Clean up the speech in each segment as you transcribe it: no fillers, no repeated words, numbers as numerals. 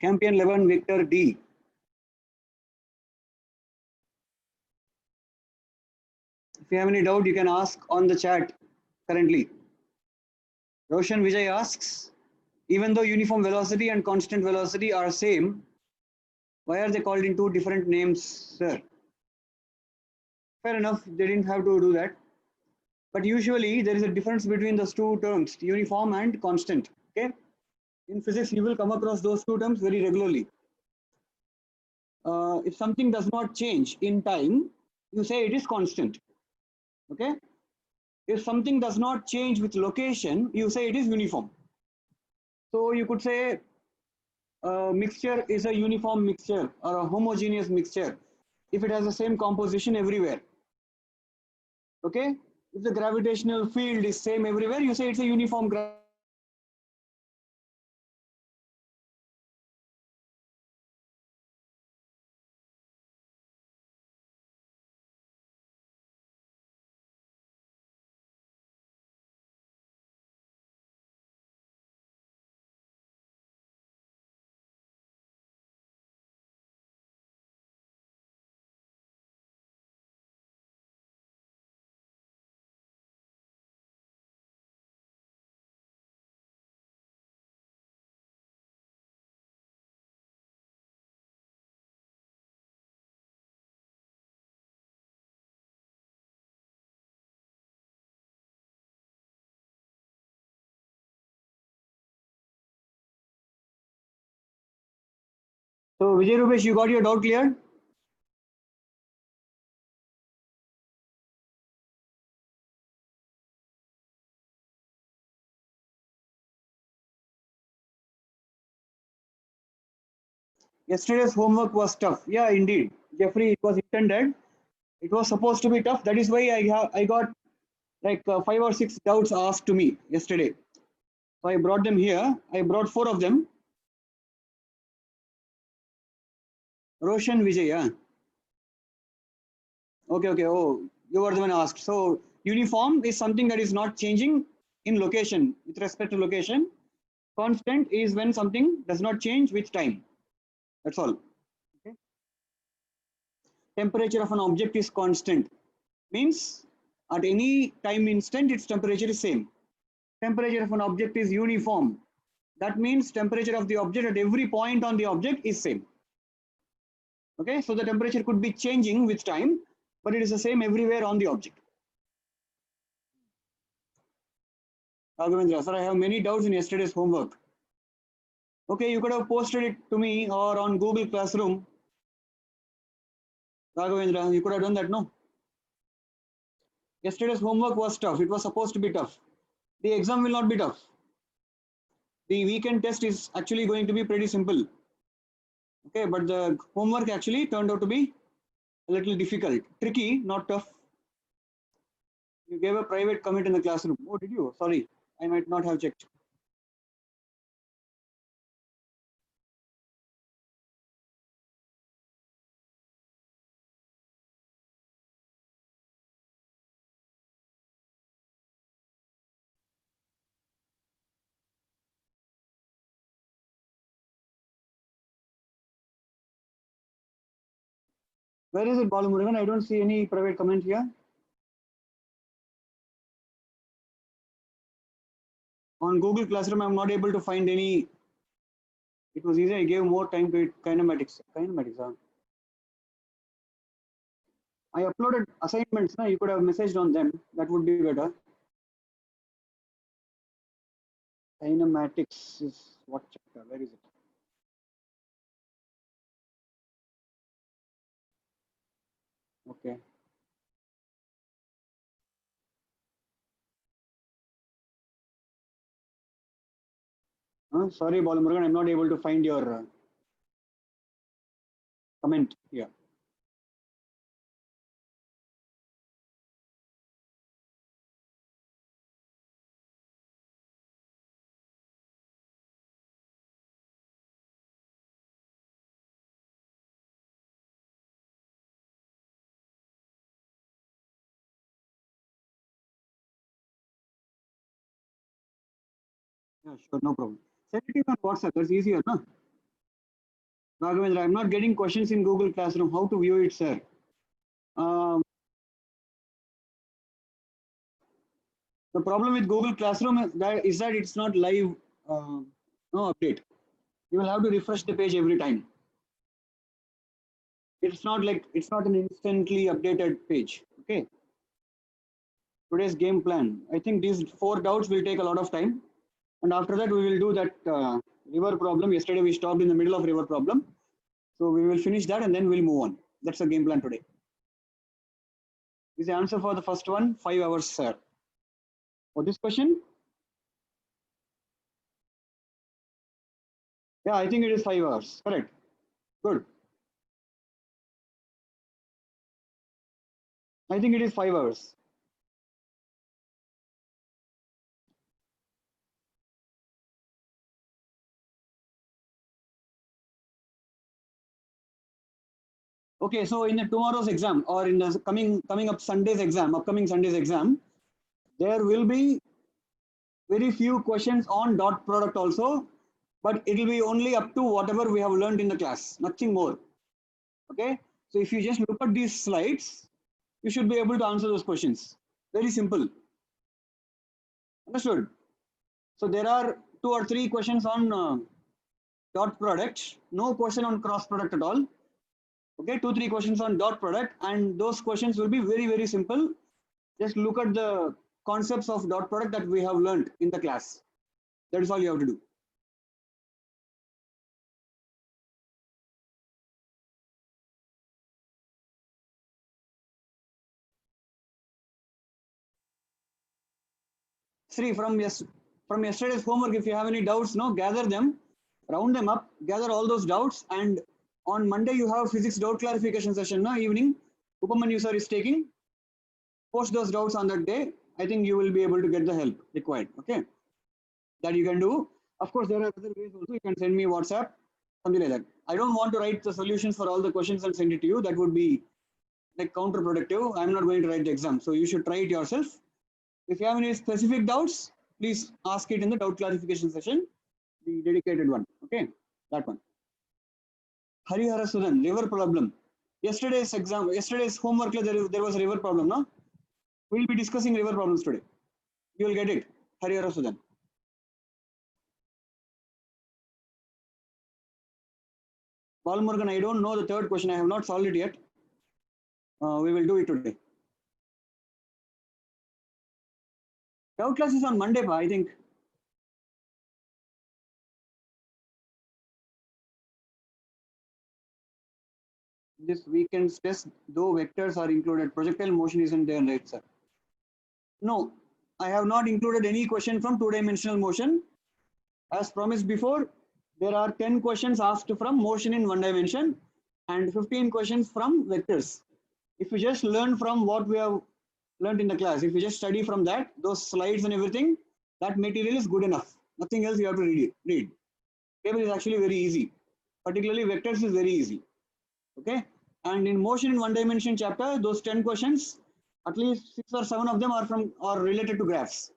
Campion 11 Victor D. If you have any doubt, you can ask on the chat currently. Roshan Vijay asks, even though uniform velocity and constant velocity are same, why are they called in two different names, sir? Fair enough, they didn't have to do that. But usually there is a difference between those two terms, uniform and constant. Okay. In physics, you will come across those two terms very regularly. If something does not change in time, you say it is constant. Okay. If something does not change with location, you say it is uniform. So you could say a mixture is a uniform mixture or a homogeneous mixture if it has the same composition everywhere. Okay. If the gravitational field is same everywhere, you say it's a uniform gravitational. So Vijay Rupesh, you got your doubt cleared? Yesterday's homework was tough. Yeah, indeed. Jeffrey, it was intended. It was supposed to be tough. That is why I got like 5 or 6 doubts asked to me yesterday. So I brought them here. I brought 4 of them. Roshan Vijay, yeah. Okay, okay. Oh, you were the one asked. So uniform is something that is not changing in location with respect to location. Constant is when something does not change with time. That's all. Okay. Temperature of an object is constant. Means at any time instant, its temperature is same. Temperature of an object is uniform. That means temperature of the object at every point on the object is same. Okay, so the temperature could be changing with time, but it is the same everywhere on the object. Raghavendra, sir, I have many doubts in yesterday's homework. Okay, you could have posted it to me or on Google Classroom. Raghavendra, you could have done that, no? Yesterday's homework was tough. It was supposed to be tough. The exam will not be tough. The weekend test is actually going to be pretty simple. Okay, but the homework actually turned out to be a little difficult. Tricky, not tough. You gave a private comment in the classroom. Oh, did you? Sorry, I might not have checked. Where is it, Balumurugan? I don't see any private comment here. On Google Classroom, I'm not able to find any. It was easy. I gave more time to it. Kinematics. Kinematics. Huh? I uploaded assignments. You could have messaged on them. That would be better. Kinematics is what chapter? Where is it? Okay. Sorry, Balumurugan. I'm not able to find your comment here. Yeah, sure, no problem. Send it to me on WhatsApp. That's easier, no? Raghavendra, I'm not getting questions in Google Classroom. How to view it, sir? Um, the problem with Google Classroom is that it's not live, no update. You will have to refresh the page every time. It's not an instantly updated page. Okay. Today's game plan. I think these 4 doubts will take a lot of time. And after that, we will do that river problem. Yesterday, we stopped in the middle of river problem. So we will finish that and then we'll move on. That's the game plan today. Is the answer for the first one 5 hours, sir? For this question? Yeah, I think it is 5 hours. Correct. Good. I think it is 5 hours. Okay, so in the tomorrow's exam or in the coming up Sunday's exam, upcoming Sunday's exam, there will be very few questions on dot product also, but it will be only up to whatever we have learned in the class, nothing more. Okay, so if you just look at these slides, you should be able to answer those questions. Very simple. Understood? So there are 2 or 3 questions on dot product, no question on cross product at all. Okay, 2-3 questions on dot product, and those questions will be very, very simple. Just look at the concepts of dot product that we have learned in the class. That is all you have to do. Sri, from yesterday's homework, if you have any doubts, no, gather them, round them up, gather all those doubts, and on Monday you have physics doubt clarification session, no, evening. Upamanyu sir is taking. Post those doubts on that day. I think you will be able to get the help required. Okay, that you can do. Of course, there are other ways also. You can send me WhatsApp, something like that. I don't want to write the solutions for all the questions and send it to you. That would be like counterproductive. I'm not going to write the exam, so you should try it yourself. If you have any specific doubts, please ask it in the doubt clarification session, the dedicated one. Okay, that one. Harihara Sudan, river problem. Yesterday's homework, there was a river problem, no? We'll be discussing river problems today. You will get it. Harihara Sudan. Balmurugan, I don't know the third question. I have not solved it yet. We will do it today. Doubt class is on Monday, I think. This weekend's test, though vectors are included, projectile motion isn't there, right, sir? No, I have not included any question from 2-dimensional motion. As promised before, there are 10 questions asked from motion in 1 dimension and 15 questions from vectors. If you just learn from what we have learned in the class, if you just study from that, those slides and everything, that material is good enough. Nothing else you have to read. Table is actually very easy. Particularly vectors is very easy. Okay, and in motion in 1 dimension chapter, those 10 questions, at least 6 or 7 of them are related to graphs.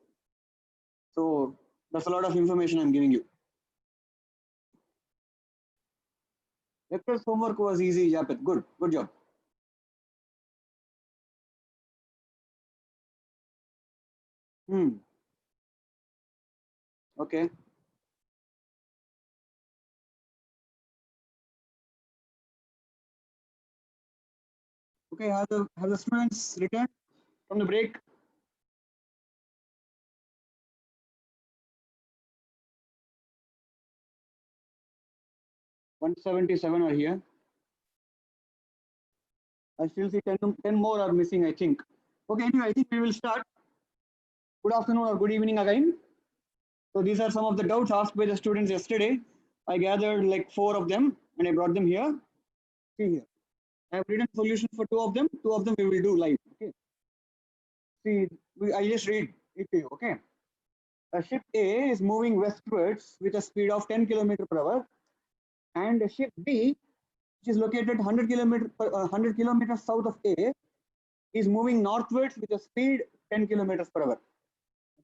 So that's a lot of information I'm giving you. Vectors homework was easy, Japeth. Good job. Okay. Okay, have the students returned from the break? $177 are here. I still see 10 more are missing, I think. Okay, anyway, I think we will start. Good afternoon or good evening again. So these are some of the doubts asked by the students yesterday. I gathered like 4 of them and I brought them here. See here. I have written solutions for 2 of them. 2 of them we will do live. Okay. See, I just read it to you. Okay. A ship A is moving westwards with a speed of 10 km per hour, and a ship B, which is located 100 kilometers south of A, is moving northwards with a speed 10 kilometers per hour.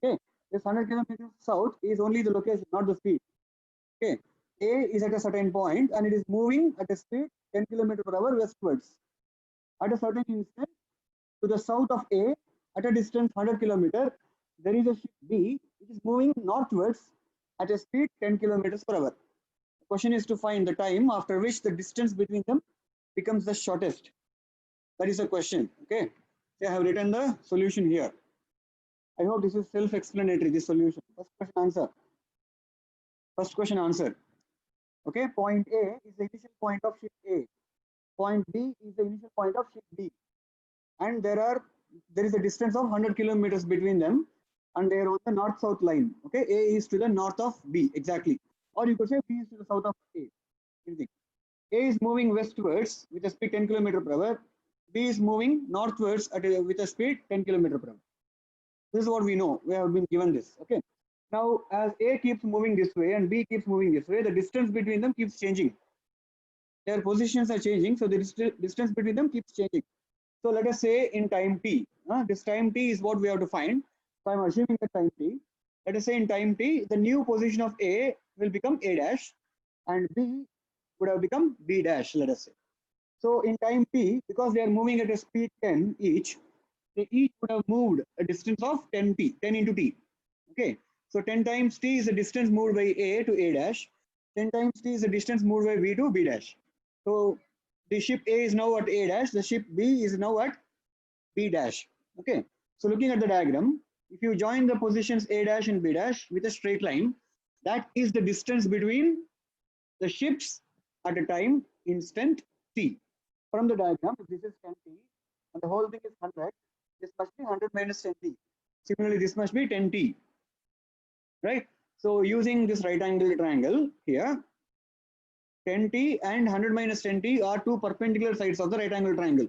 Okay, this 100 kilometers south is only the location, not the speed. Okay, A is at a certain point and it is moving at a speed 10 km per hour westwards. At a certain instant, to the south of A, at a distance 100 km, there is a ship B which is moving northwards at a speed 10 km per hour. The question is to find the time after which the distance between them becomes the shortest. That is the question. Okay. So I have written the solution here. I hope this is self-explanatory, this solution. First question answer. First question answer. Okay, point A is the initial point of ship A. Point B is the initial point of ship B. And there is a distance of 100 kilometers between them, and they are on the north-south line. Okay, A is to the north of B, exactly. Or you could say B is to the south of A. Anything. A is moving westwards with a speed 10 km per hour. B is moving northwards with a speed 10 km per hour. This is what we know. We have been given this. Okay. Now, as A keeps moving this way and B keeps moving this way, the distance between them keeps changing. Their positions are changing, so the distance between them keeps changing. So let us say in time t, this time t is what we have to find. So I'm assuming the time t. Let us say in time t, the new position of A will become A dash and B would have become B dash, let us say. So in time t, because they are moving at a speed 10 each, they each would have moved a distance of 10 into t. Okay. So 10 times t is the distance moved by A to A dash. 10 times t is the distance moved by B to B dash. So the ship A is now at A dash. The ship B is now at B dash. Okay. So looking at the diagram, if you join the positions A dash and B dash with a straight line, that is the distance between the ships at a time instant t. From the diagram, if this is 10t and the whole thing is 100, this must be 100 minus 10t. Similarly, this must be 10t. Right? So using this right angle triangle here, 10t and 100 minus 10t are two perpendicular sides of the right angle triangle.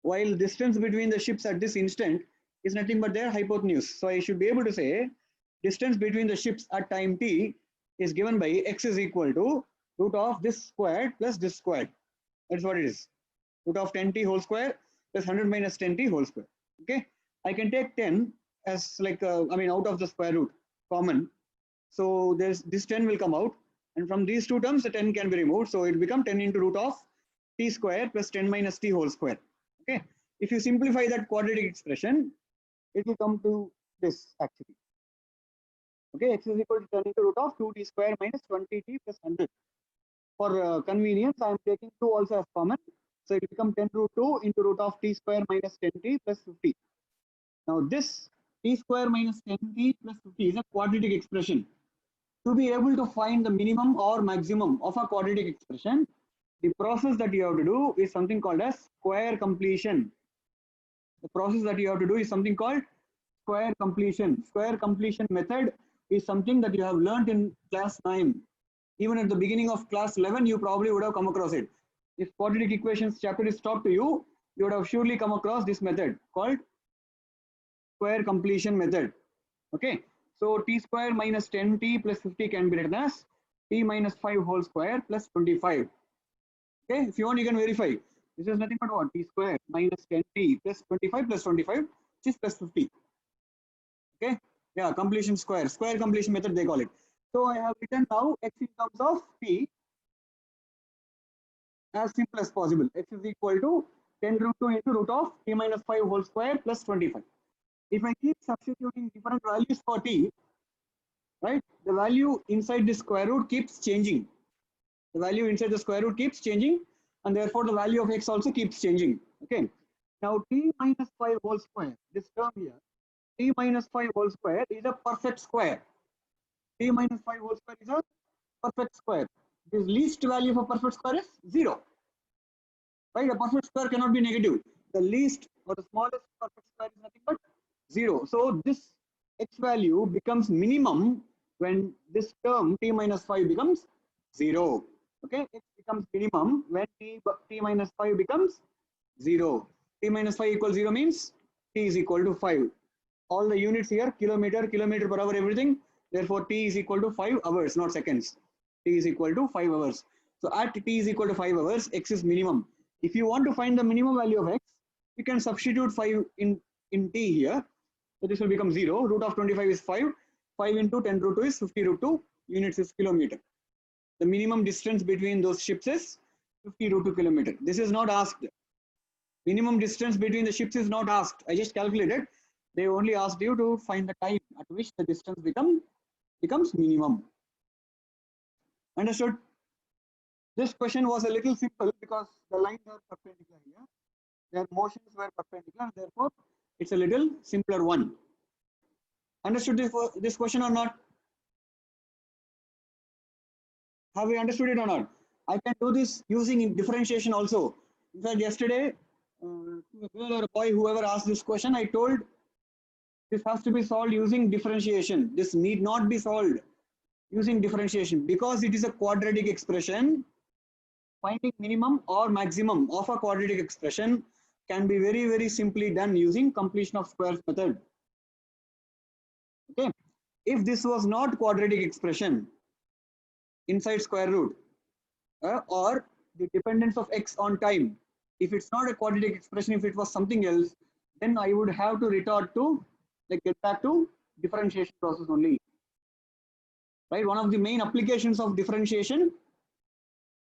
While distance between the ships at this instant is nothing but their hypotenuse. So I should be able to say distance between the ships at time t is given by x is equal to root of this squared plus this squared. That's what it is. Root of 10t whole square plus 100 minus 10t whole square. Okay. I can take 10 as like, out of the square root common. So this 10 will come out. And from these two terms, the 10 can be removed. So it will become 10 into root of t square plus 10 minus t whole square. Okay. If you simplify that quadratic expression, it will come to this actually. Okay. X is equal to 10 into root of 2t square minus 20t plus 100. For convenience, I am taking 2 also as common. So it will become 10 root 2 into root of t square minus 10t plus 50. Now this t square minus 10t plus 50 is a quadratic expression. To be able to find the minimum or maximum of a quadratic expression, the process that you have to do is something called as square completion. The process that you have to do is something called square completion. Square completion method is something that you have learned in class 9. Even at the beginning of class 11, you probably would have come across it. If quadratic equations chapter is taught to you, you would have surely come across this method called square completion method. Okay. So t square minus 10t plus 50 can be written as t minus 5 whole square plus 25. Okay. If you want, you can verify. This is nothing but what? T square minus 10t plus 25 plus 25, which is plus 50. Okay. Yeah. Completion square. Square completion method they call it. So I have written now x in terms of t as simple as possible. X is equal to 10 root 2 into root of t minus 5 whole square plus 25. If I keep substituting different values for t, right, the value inside the square root keeps changing. The value inside the square root keeps changing, and therefore the value of x also keeps changing. Okay. Now t minus 5 whole square, this term here, t minus 5 whole square is a perfect square. T minus 5 whole square is a perfect square. The least value of a perfect square is 0. Right? A perfect square cannot be negative. The least or the smallest perfect square is nothing but 0. So this x value becomes minimum when this term t minus 5 becomes 0. Okay, x becomes minimum when t minus 5 becomes 0. T minus 5 equals 0 means t is equal to 5. All the units here, kilometer per hour, everything. Therefore, t is equal to 5 hours, not seconds. T is equal to 5 hours. So at t is equal to 5 hours, x is minimum. If you want to find the minimum value of x, you can substitute 5 in t here. So this will become 0. Root of 25 is 5. 5 into 10 root 2 is 50 root 2. Units is kilometer. the minimum distance between those ships is 50 kilometers. This is not asked. Minimum distance between the ships is not asked. I just calculated. They only asked you to find the time at which the distance becomes minimum. Understood? This question was a little simple because the lines are perpendicular here. Their motions were perpendicular. Therefore, it's a little simpler one. Understood this question or not? Have we understood it or not? I can do this using differentiation also. In fact, yesterday, to a girl or a boy, whoever asked this question, I told this has to be solved using differentiation. This need not be solved using differentiation because it is a quadratic expression. Finding minimum or maximum of a quadratic expression can be very, very simply done using completion of squares method. Okay. If this was not quadratic expression inside square root or the dependence of x on time, if it's not a quadratic expression, if it was something else, then I would have to retort to get back to differentiation process only. Right? One of the main applications of differentiation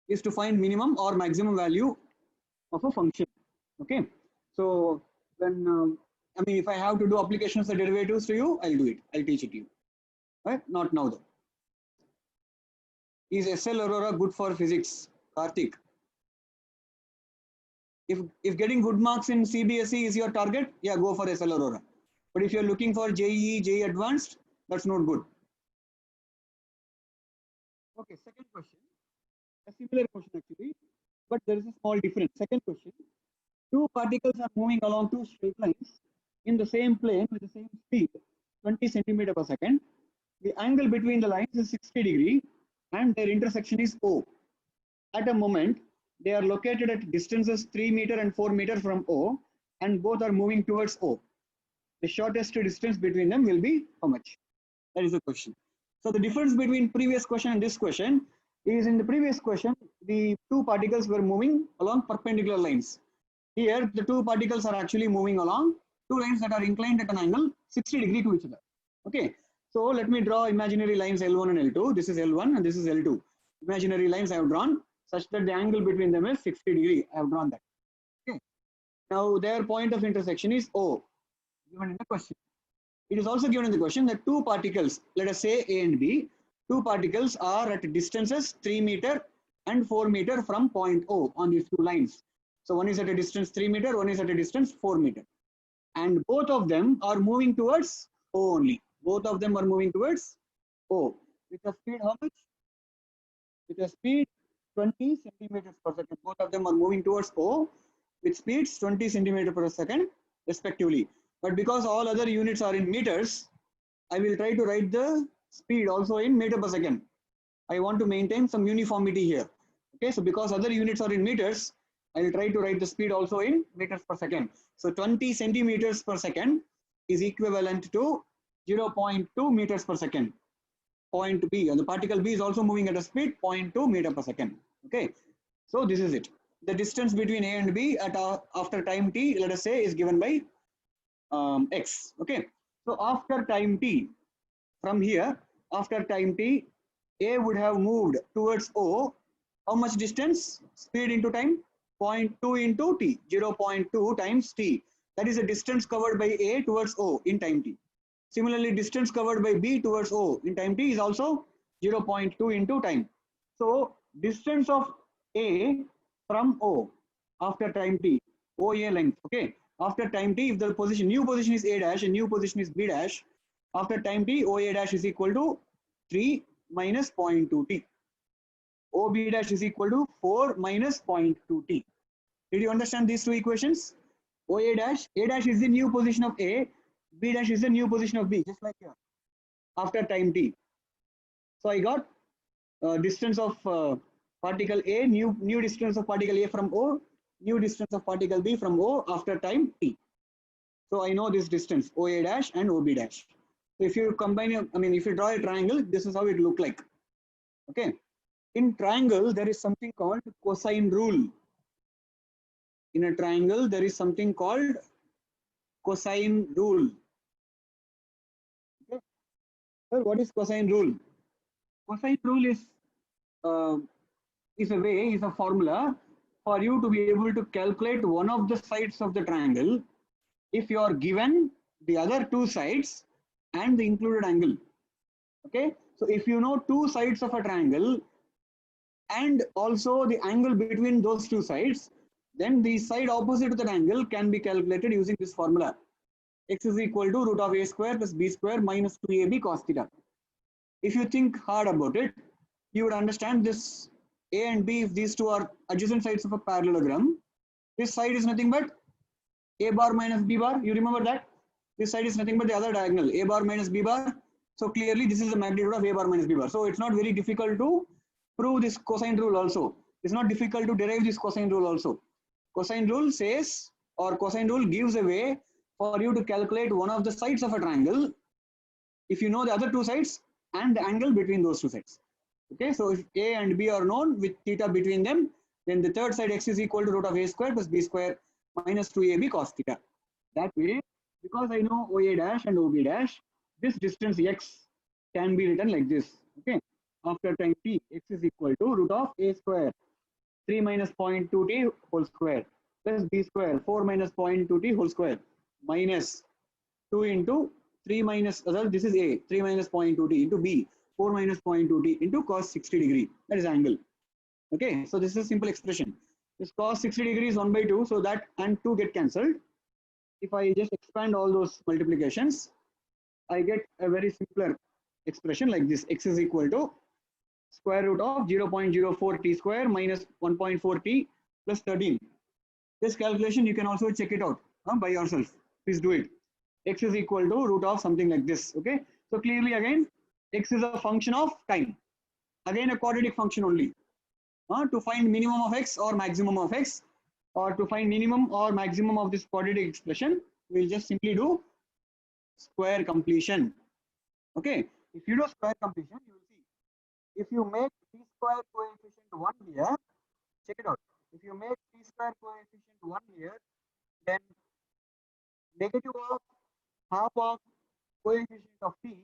is to find minimum or maximum value of a function. Okay. So when if I have to do applications of derivatives to you, I'll do it. I'll teach it to you. Right? Not now though. Is SL Aurora good for physics? Karthik. If getting good marks in CBSE is your target, yeah, go for SL Aurora. But if you're looking for JEE, JEE Advanced, that's not good. Okay, second question. A similar question actually, but there is a small difference. Second question. Two particles are moving along two straight lines in the same plane with the same speed, 20 centimeter per second. The angle between the lines is 60 degree and their intersection is O. At a moment, they are located at distances 3 meter and 4 meter from O and both are moving towards O. The shortest distance between them will be how much? That is the question. So the difference between previous question and this question is in the previous question, the two particles were moving along perpendicular lines. Here, the two particles are actually moving along two lines that are inclined at an angle 60 degree to each other. Okay. So let me draw imaginary lines L1 and L2. This is L1 and this is L2. Imaginary lines I have drawn such that the angle between them is 60 degree. I have drawn that. Okay. Now their point of intersection is O, given in the question. It is also given in the question that two particles, let us say A and B, two particles are at distances 3 meter and 4 meter from point O on these two lines. So one is at a distance 3 meter, one is at a distance 4 meter. And both of them are moving towards O only. Both of them are moving towards O. With a speed how much? With a speed 20 centimeters per second. Both of them are moving towards O with speeds 20 centimeters per second respectively. But because all other units are in meters, I will try to write the speed also in meter per second. I want to maintain some uniformity here. Okay, so because other units are in meters, I will try to write the speed also in meters per second. So 20 centimeters per second is equivalent to 0.2 meters per second. Point B, and the particle B is also moving at a speed 0.2 meter per second. Okay, so this is it. The distance between A and B at after time t, let us say, is given by x. Okay, so after time t, from here, after time t, A would have moved towards O. How much distance? Speed into time? 0.2 into t, 0.2 times t. That is the distance covered by A towards O in time t. Similarly, distance covered by B towards O in time t is also 0.2 into time. So, distance of A from O after time t, OA length, okay. After time t, if the position, new position is A dash and new position is B dash, after time t, OA dash is equal to 3 minus 0.2 t. OB dash is equal to 4 minus 0.2 t. Did you understand these two equations? OA dash, A dash is the new position of A, B dash is the new position of B, just like here, after time t. So I got distance of particle A, new distance of particle A from O, new distance of particle B from O after time t. So I know this distance, OA dash and OB dash. So if you combine, if you draw a triangle, this is how it look like. Okay. In triangle, there is something called cosine rule. In a triangle, there is something called cosine rule. Okay. So what is cosine rule? Cosine rule is uh, is a way, is a formula for you to be able to calculate one of the sides of the triangle if you are given the other two sides and the included angle. Okay, so if you know two sides of a triangle and also the angle between those two sides, then the side opposite to that angle can be calculated using this formula. X is equal to root of a square plus b square minus 2ab cos theta. If you think hard about it, you would understand this a and b, if these two are adjacent sides of a parallelogram, this side is nothing but a bar minus b bar. You remember that? This side is nothing but the other diagonal, a bar minus b bar. So clearly this is the magnitude of a bar minus b bar. So it's not very difficult to prove this cosine rule also. It's not difficult to derive this cosine rule also. Cosine rule says, or cosine rule gives a way for you to calculate one of the sides of a triangle if you know the other two sides and the angle between those two sides. Okay, so if a and b are known with theta between them, then the third side x is equal to root of a square plus b square minus 2ab cos theta. That way, because I know OA dash and OB dash, this distance x can be written like this. Okay, after time t, x is equal to root of a square 3 minus 0.2t whole square plus b square 4 minus 0.2t whole square minus 2 into 3 minus, this is a, 3 minus 0.2t into b, 4 minus 0.2t into cos 60 degree, that is angle. Okay, so this is a simple expression. This cos 60 degree is 1 by 2, so that and 2 get cancelled. If I just expand all those multiplications, I get a very simpler expression like this. X is equal to square root of 0.04 t square minus 1.4 t plus 13. This calculation, you can also check it out by yourself. Please do it. X is equal to root of something like this. Okay, so clearly again, x is a function of time. Again, a quadratic function only. To find minimum of x or maximum of x, or to find minimum or maximum of this quadratic expression, we'll just simply do square completion. Okay, if you do square completion, you will see. If you make t square coefficient 1 here, check it out. If you make t square coefficient 1 here, then negative of half of coefficient of t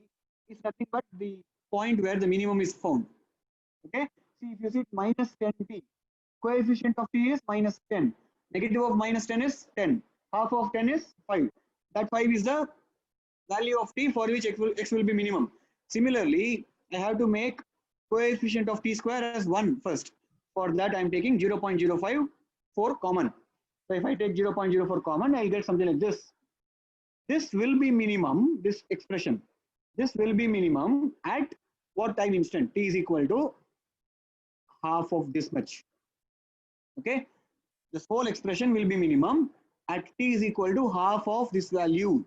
is nothing but the point where the minimum is found. Okay, see if you see minus 10t, coefficient of t is minus 10, negative of minus 10 is 10, half of 10 is 5. That 5 is the value of t for which x will be minimum. Similarly, I have to make coefficient of t square as 1 first. For that, I am taking 0.05 for common. So if I take 0.04 common, I'll get something like this. This will be minimum, this expression. This will be minimum at what time instant? T is equal to half of this much. Okay, this whole expression will be minimum at t is equal to half of this value.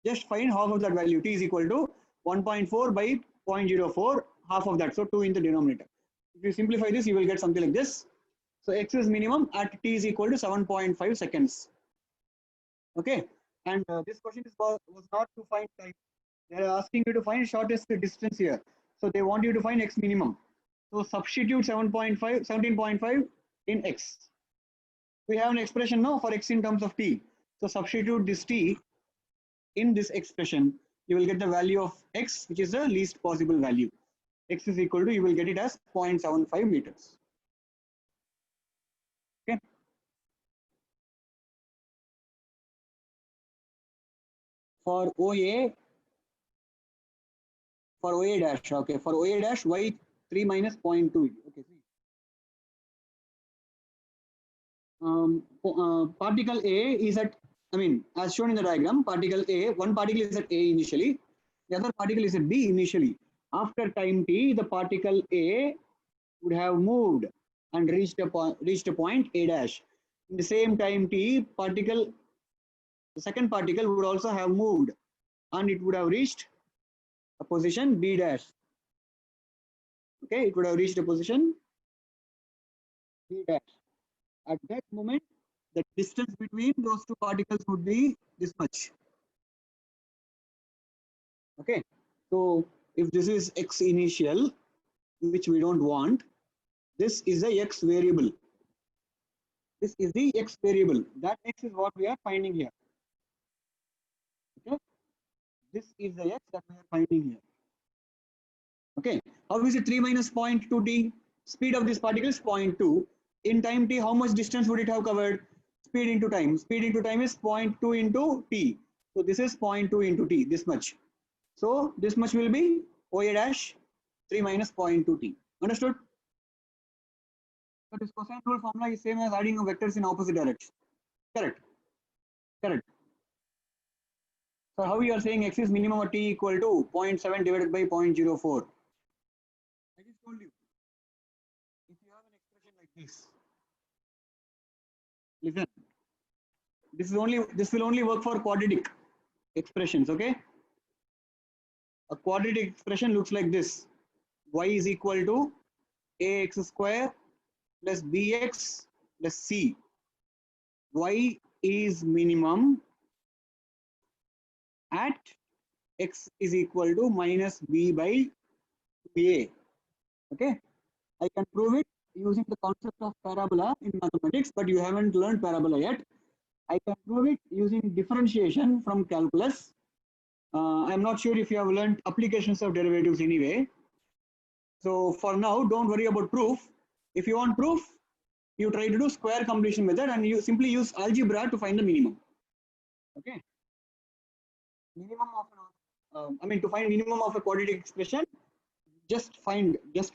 Just find half of that value. T is equal to 1.4 by 0.04, half of that. So 2 in the denominator. If you simplify this, you will get something like this. So x is minimum at t is equal to 7.5 seconds. Okay, and this question was not to find time. They are asking you to find shortest distance here. So they want you to find x minimum. So substitute 17.5 in x. We have an expression now for x in terms of t. So substitute this t in this expression. You will get the value of x, which is the least possible value. X is equal to, you will get it as 0.75 meters. Okay. For OA dash, okay, for OA dash, y 3 minus 0.2. Okay. Particle A is at, as shown in the diagram, particle A, one particle is at A initially, the other particle is at B initially. After time t, the particle A would have moved and reached a point A dash. In the same time t, the second particle would also have moved and it would have reached a position B dash. Okay, it would have reached a position B dash. At that moment, the distance between those two particles would be this much. Okay, so if this is x initial, which we don't want, this is the x variable. This is the x variable. That x is what we are finding here. Okay, this is the x that we are finding here. Okay, how is it 3 minus 0.2 t? Speed of this particle is 0.2. In time t, how much distance would it have covered? Speed into time. Speed into time is 0.2 into t. So this is 0.2 into t, this much. So this much will be OA dash 3 minus 0.2 t. Understood? So this cosine rule formula is same as adding vectors in opposite direction. Correct. Correct. So how you are saying x is minimum at t equal to 0.7 divided by 0.04. I just told you. If you have an expression like this, listen. This will only work for quadratic expressions. Okay. A quadratic expression looks like this. Y is equal to ax square plus bx plus c. Y is minimum at x is equal to minus b by a. Okay, I can prove it using the concept of parabola in mathematics, but you haven't learned parabola yet. I can prove it using differentiation from calculus. I'm not sure if you have learned applications of derivatives anyway. So for now, don't worry about proof. If you want proof, you try to do square completion method and you simply use algebra to find the minimum. Okay. Minimum of to find minimum of a quadratic expression, just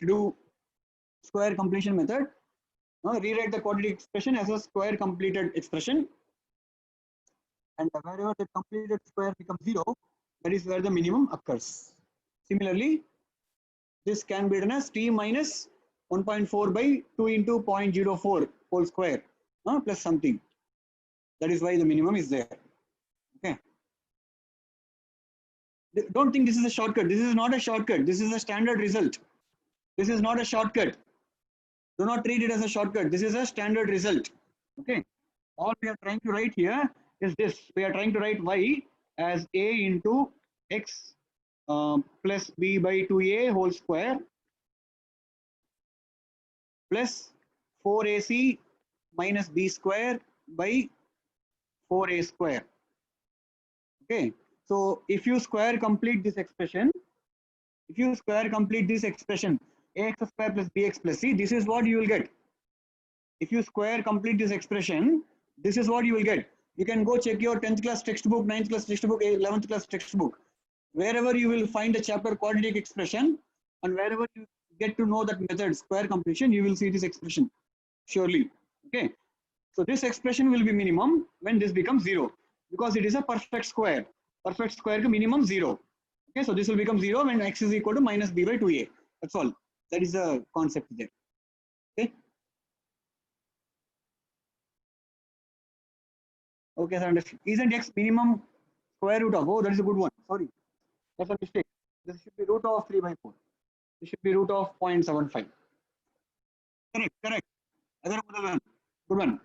do square completion method. Rewrite the quadratic expression as a square completed expression, and wherever the completed square becomes 0, that is where the minimum occurs. Similarly, this can be written as t minus 1.4 by 2 into 0.04 whole square plus something. That is why the minimum is there. Okay. Don't think this is a shortcut. This is not a shortcut. This is a standard result. This is not a shortcut. Do not treat it as a shortcut. This is a standard result. Okay. All we are trying to write here is this. We are trying to write y as a into x plus b by 2a whole square plus 4ac minus b square by 4a square. Okay. So if you square complete this expression, ax square plus bx plus c, this is what you will get. If you square complete this expression, this is what you will get. You can go check your 10th class textbook, 9th class textbook, 11th class textbook. Wherever you will find a chapter quadratic expression, and wherever you get to know that method square completion, you will see this expression surely. Okay. So this expression will be minimum when this becomes 0, because it is a perfect square. Perfect square minimum 0. Okay, so this will become 0 when x is equal to minus b by 2a. That's all. That is the concept there. Okay. Okay, sir. Isn't x minimum square root of? Oh, that is a good one. Sorry, that's a mistake. This should be root of 3 by 4. This should be root of 0.75. Correct. Correct. Other one. Good one.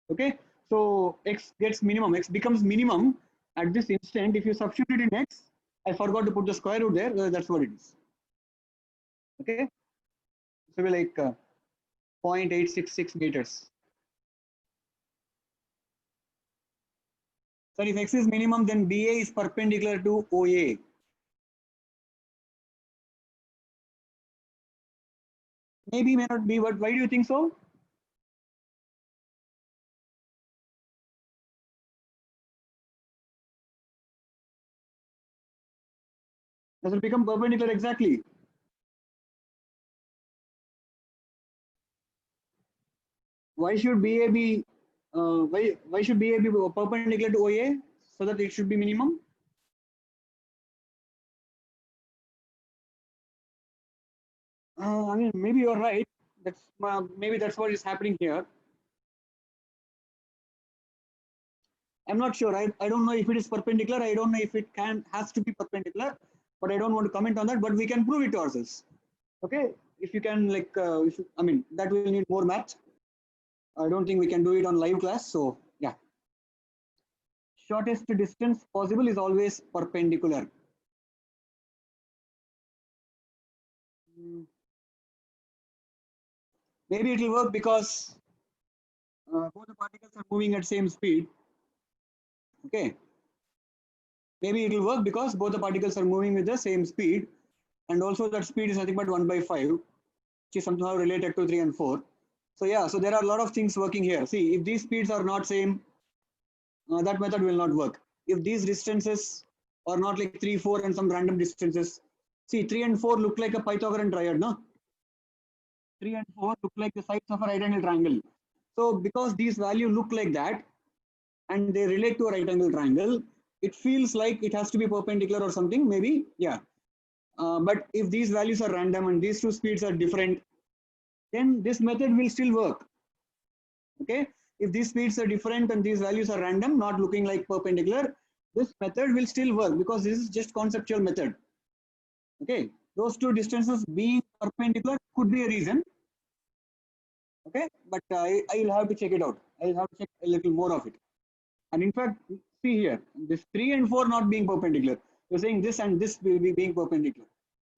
Okay. So x gets minimum. X becomes minimum at this instant. If you substitute in x, I forgot to put the square root there. That's what it is. Okay. So we like 0.866 meters. So if x is minimum, then BA is perpendicular to OA. Maybe, may not be, but why do you think so? Does it become perpendicular exactly? Why should BA be why should BA be perpendicular to OA so that it should be minimum? I mean, maybe you're right. That's maybe that's what is happening here. I'm not sure. I don't know if it is perpendicular. I don't know if it has to be perpendicular, but I don't want to comment on that. But we can prove it to ourselves. Okay, if you can I mean that will need more math. I don't think we can do it on live class. So yeah, shortest distance possible is always perpendicular. Maybe it will work because both the particles are moving at same speed. Okay. Maybe it will work because both the particles are moving with the same speed, and also that speed is nothing but 1 by 5, which is somehow related to 3 and 4. So yeah, so there are a lot of things working here. See, if these speeds are not same, that method will not work. If these distances are not like 3, 4 and some random distances, see 3 and 4 look like a Pythagorean triad, no? 3 and 4 look like the sides of a right angle triangle. So because these values look like that and they relate to a right angle triangle, it feels like it has to be perpendicular or something, maybe, yeah. But if these values are random and these two speeds are different, then this method will still work. Okay, if these speeds are different and these values are random, not looking like perpendicular, this method will still work because this is just conceptual method. Okay, those two distances being perpendicular could be a reason. Okay, but I will have to check it out. I will have to check a little more of it. And in fact, see here, this 3 and 4 not being perpendicular. You're saying this and this will be being perpendicular.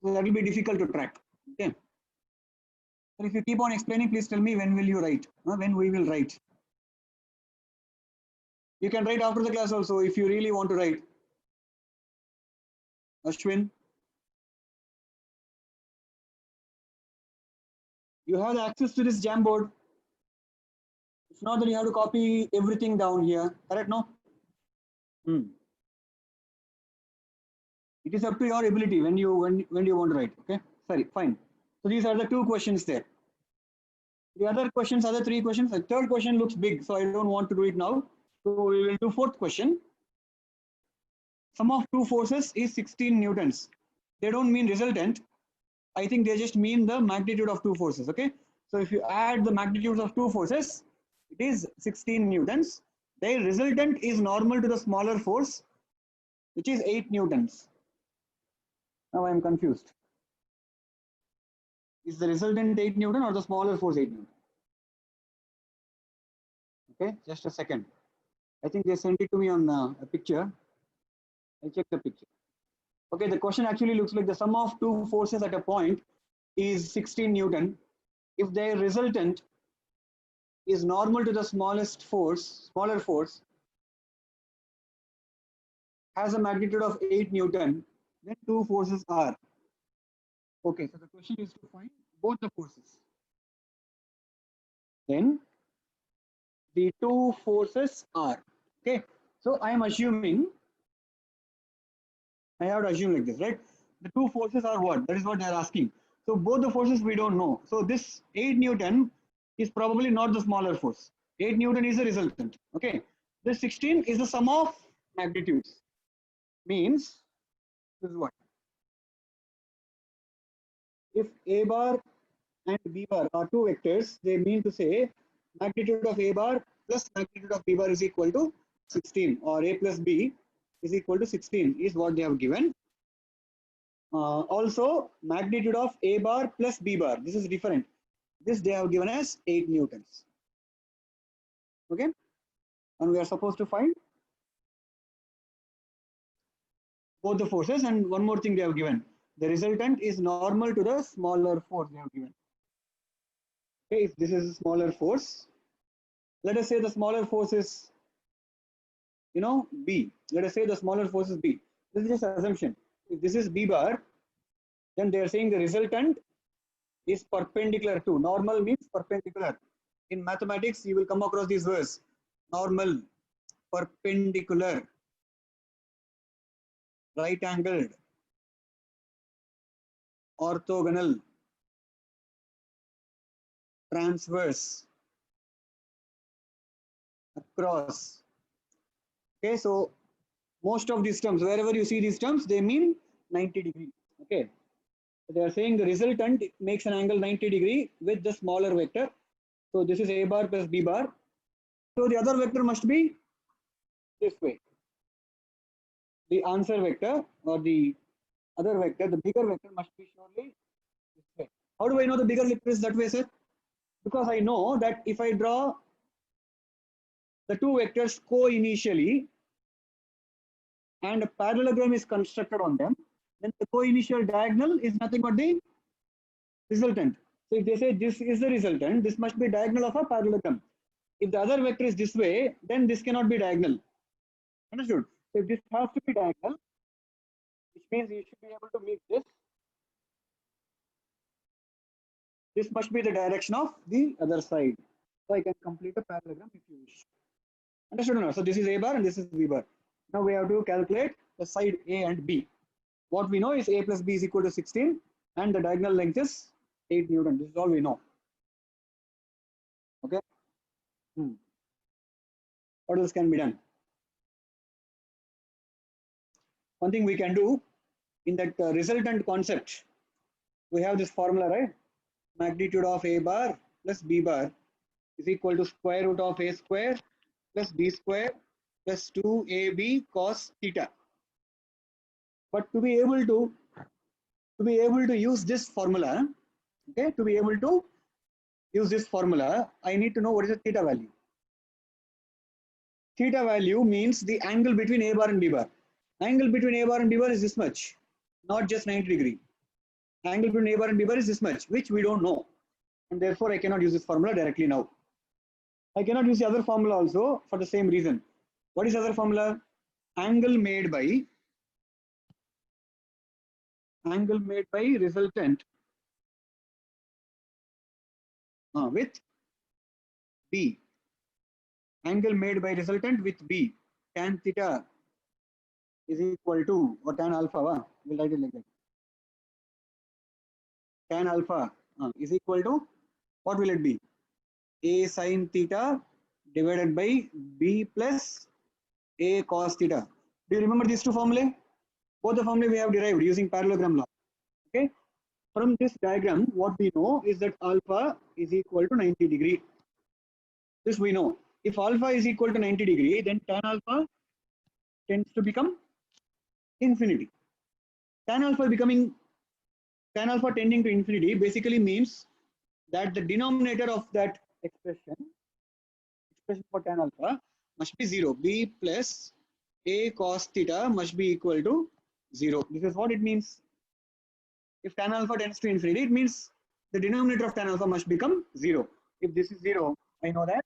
So that will be difficult to track. Okay. So if you keep on explaining, please tell me when will you write? When we will write. You can write after the class also if you really want to write. Ashwin. You have access to this Jamboard. It's not that you have to copy everything down here. Correct? No? It is up to your ability when you want to write. Okay. Sorry. Fine. So these are the two questions there. The other questions, other three questions. The third question looks big, so I don't want to do it now. So we will do fourth question. Sum of two forces is 16 newtons. They don't mean resultant. I think they just mean the magnitude of two forces. Okay. So if you add the magnitudes of two forces, it is 16 newtons. Their resultant is normal to the smaller force, which is 8 newtons. Now I am confused. Is the resultant 8 Newton or the smaller force 8 Newton? Okay, just a second. I think they sent it to me on a picture. I check the picture. Okay, the question actually looks like the sum of two forces at a point is 16 Newton. If their resultant is normal to the smallest force, smaller force, has a magnitude of 8 Newton, then two forces are. Okay, so the question is to find both the forces. Then the two forces are. Okay, so I am assuming, I have to assume like this, right? The two forces are what? That is what they are asking. So both the forces we don't know. So this 8 Newton is probably not the smaller force. 8 Newton is the resultant. Okay. This 16 is the sum of magnitudes. Means this is what? If A bar and B bar are two vectors, they mean to say magnitude of A bar plus magnitude of B bar is equal to 16, or A plus B is equal to 16 is what they have given. Also, magnitude of A bar plus B bar, this is different. This they have given as 8 newtons. Okay, and we are supposed to find both the forces. And one more thing they have given, the resultant is normal to the smaller force they have given. Okay, if this is a smaller force, let us say the smaller force is, B. Let us say the smaller force is B. This is just an assumption. If this is B bar, then they are saying the resultant is perpendicular to. Normal means perpendicular. In mathematics, you will come across these words: normal, perpendicular, right angled, orthogonal, transverse, across. Okay, so most of these terms, wherever you see these terms, they mean 90 degree. Okay, so they are saying the resultant makes an angle 90 degree with the smaller vector. So this is A bar plus B bar. So the other vector must be this way. The answer vector or the other vector, the bigger vector must be surely this way. How do I know the bigger vector is that way, sir? Because I know that if I draw the two vectors co-initially and a parallelogram is constructed on them, then the co-initial diagonal is nothing but the resultant. So if they say this is the resultant, this must be diagonal of a parallelogram. If the other vector is this way, then this cannot be diagonal. Understood? So if this has to be diagonal, which means you should be able to meet this. This must be the direction of the other side. So I can complete a parallelogram if you wish. Understood or not? So this is A bar and this is B bar. Now we have to calculate the side A and B. What we know is A plus B is equal to 16 and the diagonal length is 8 Newton. This is all we know. Okay. What else can be done? One thing we can do in that resultant concept, we have this formula, right? Magnitude of A bar plus B bar is equal to square root of A square plus B square plus 2AB cos theta. But to be able to use this formula, okay, to be able to use this formula, I need to know what is the theta value. Theta value means the angle between A bar and B bar. Angle between A bar and B bar is this much, not just 90 degree. Angle between A bar and B bar is this much, which we don't know. And therefore I cannot use this formula directly now. I cannot use the other formula also for the same reason. What is the other formula? Angle made by resultant with B. Angle made by resultant with B. Tan theta is equal to, or tan alpha, we'll write it like that. Tan alpha is equal to, what will it be? A sin theta divided by B plus A cos theta. Do you remember these two formulae? Both the formulae we have derived using parallelogram law. Okay. From this diagram, what we know is that alpha is equal to 90 degree. This we know. If alpha is equal to 90 degree, then tan alpha tends to become infinity. Tan alpha tending to infinity basically means that the denominator of that expression for tan alpha must be 0. B plus A cos theta must be equal to 0. This is what it means. If tan alpha tends to infinity, it means the denominator of tan alpha must become 0. If this is 0, I know that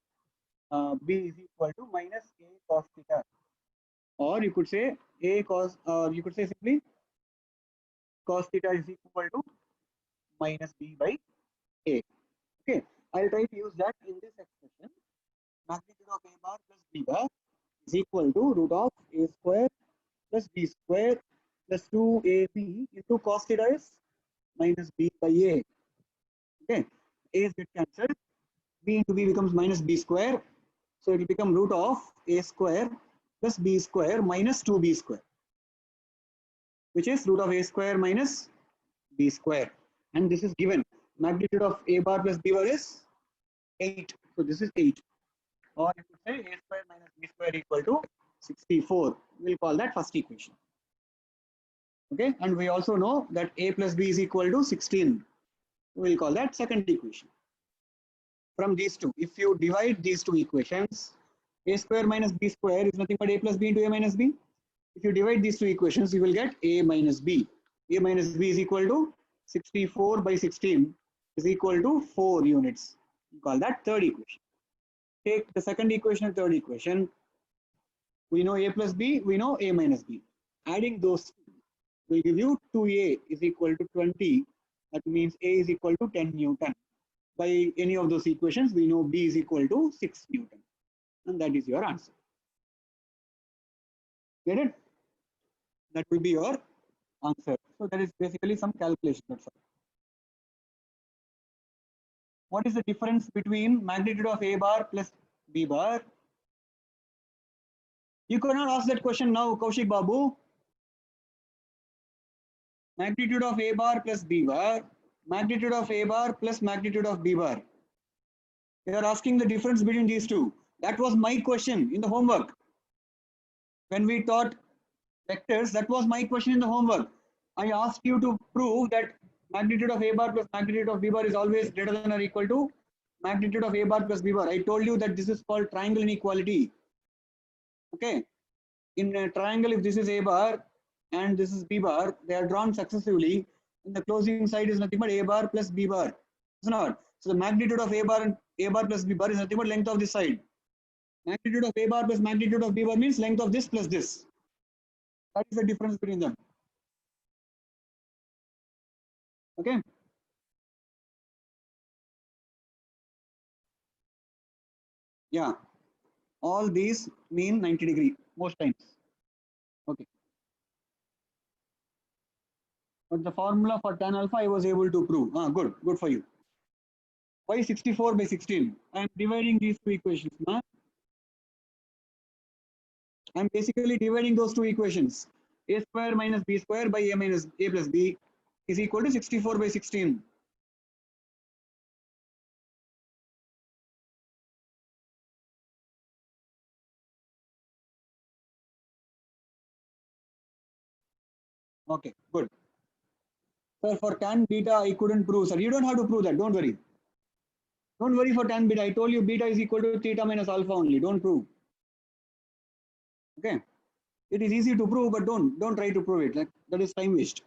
B is equal to minus A cos theta. Or you could say A cos, you could say simply cos theta is equal to minus B by A. Okay, I'll try to use that in this expression. Magnitude of A bar plus B bar is equal to root of A square plus B square plus 2AB into cos theta is minus B by A. Okay, A's get cancelled. B into B becomes minus B square. So it will become root of A square plus B square minus 2B square, which is root of A square minus B square. And this is given. Magnitude of A bar plus B bar is 8. So this is 8. Or you could say A square minus B square equal to 64. We'll call that first equation. Okay, and we also know that A plus B is equal to 16. We'll call that second equation. From these two, if you divide these two equations, A square minus B square is nothing but A plus B into A minus B. If you divide these two equations, you will get A minus B. A minus B is equal to 64 by 16 is equal to 4 units. We call that third equation. Take the second equation and third equation. We know A plus B, we know A minus B. Adding those will give you 2A is equal to 20. That means A is equal to 10 Newton. By any of those equations, we know B is equal to 6 Newton. And that is your answer. Get it? That will be your answer. So that is basically some calculation. That's all. What is the difference between magnitude of A bar plus B bar? You cannot ask that question now, Kaushik Babu. Magnitude of A bar plus B bar, magnitude of A bar plus magnitude of B bar. They are asking the difference between these two. That was my question in the homework. When we taught vectors, that was my question in the homework. I asked you to prove that magnitude of A bar plus magnitude of B bar is always greater than or equal to magnitude of A bar plus B bar. I told you that this is called triangle inequality. Okay. In a triangle, if this is A bar and this is B bar, they are drawn successively. And the closing side is nothing but A bar plus B bar. It's not. So the magnitude of A bar and A bar plus B bar is nothing but length of this side. Magnitude of A bar plus magnitude of B bar means length of this plus this. That is the difference between them. Okay. Yeah, all these mean 90 degree most times. Okay. But the formula for tan alpha I was able to prove. Ah, good for you. Why 64 by 16? I am dividing these two equations. Nah? I am basically dividing those two equations. A square minus b square by a minus a plus b is equal to 64 by 16. Okay, good. Sir, for tan beta, I couldn't prove, sir. You don't have to prove that. Don't worry. Don't worry for tan beta. I told you beta is equal to theta minus alpha only. Don't prove. Okay. It is easy to prove, but don't try to prove it. Like that is time waste.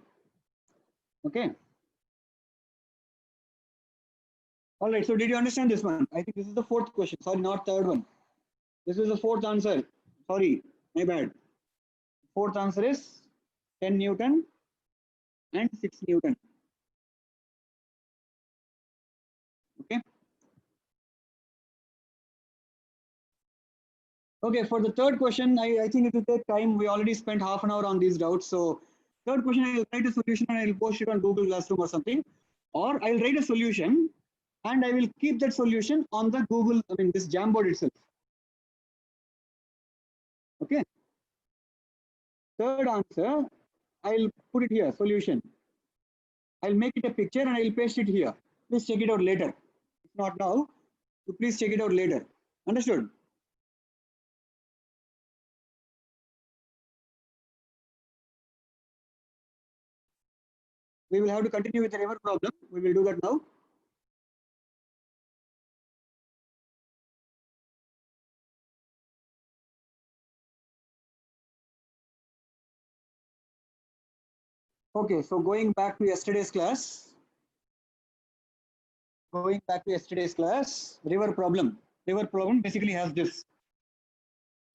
Okay. All right. So did you understand this one? I think this is the fourth question. Sorry, not third one. This is the fourth answer. Sorry, my bad. Fourth answer is 10 Newton and 6 Newton. Okay. Okay, for the third question, I think it will take time. We already spent half an hour on these doubts. So third question, I'll write a solution and I'll post it on Google Classroom or something. Or I'll write a solution and I will keep that solution on the Google, this Jamboard itself. Okay. Third answer, I'll put it here, solution. I'll make it a picture and I'll paste it here. Please check it out later. If not now, so please check it out later. Understood? We will have to continue with the river problem. We will do that now. Okay, so going back to yesterday's class. River problem. River problem basically has this.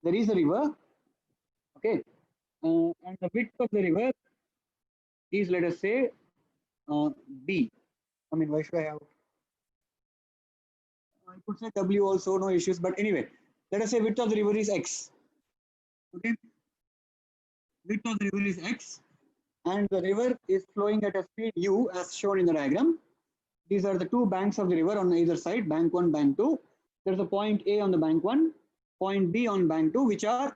There is a river, okay, and the width of the river is, let us say, B. Why should I have? I could say W also, no issues. But anyway, let us say width of the river is X. Okay, width of the river is X, and the river is flowing at a speed U, as shown in the diagram. These are the two banks of the river on either side, bank 1, bank 2. There's a point A on the bank 1, point B on bank 2, which are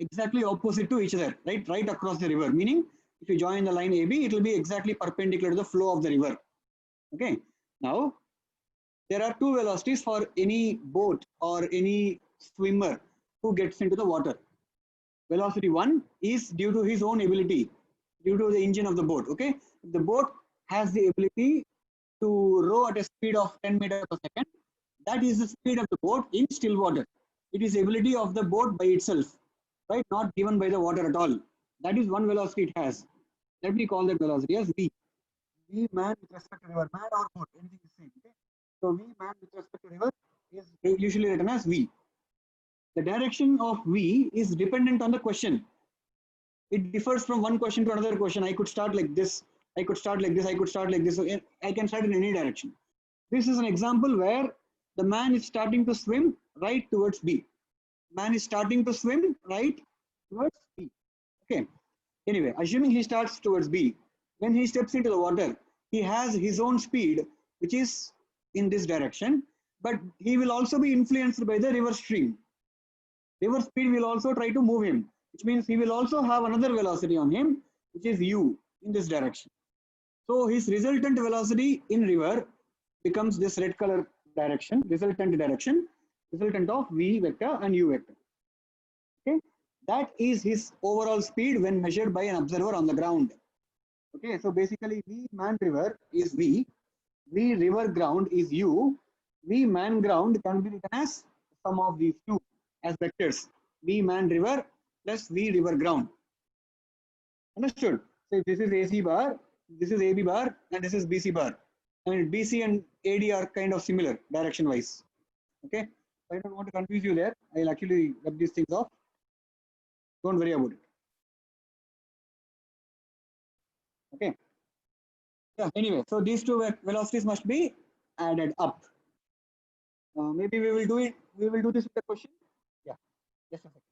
exactly opposite to each other, right across the river. Meaning, if you join the line AB, it will be exactly perpendicular to the flow of the river. Okay. Now, there are two velocities for any boat or any swimmer who gets into the water. Velocity 1 is due to his own ability, due to the engine of the boat. Okay. If the boat has the ability to row at a speed of 10 meters per second, that is the speed of the boat in still water. It is the ability of the boat by itself, right? Not given by the water at all. That is one velocity it has. Let me call that velocity as V. V man with respect to river, man or boat, anything is same. Okay? So V man with respect to river is usually written as V. The direction of V is dependent on the question. It differs from one question to another question. I could start like this. I could start like this. I could start like this. So I can start in any direction. This is an example where the man is starting to swim right towards B. Man is starting to swim right towards B. Okay. Anyway, assuming he starts towards B, when he steps into the water, he has his own speed, which is in this direction, but he will also be influenced by the river stream. River speed will also try to move him, which means he will also have another velocity on him, which is U in this direction. So his resultant velocity in river becomes this red color direction, resultant of V vector and U vector. Okay, that is his overall speed when measured by an observer on the ground. Okay, so basically V man river is V, V river ground is U, V man ground can be written as sum of these two as vectors, V man river plus V river ground. Understood? So this is AC bar, this is AB bar, and this is BC bar. BC and AD are kind of similar direction wise. Okay, I don't want to confuse you there. I'll actually rub these things off. Don't worry about it. Okay. Yeah. Anyway, so these two velocities must be added up. Maybe we will do it we will do this with the question. Yeah, just a second.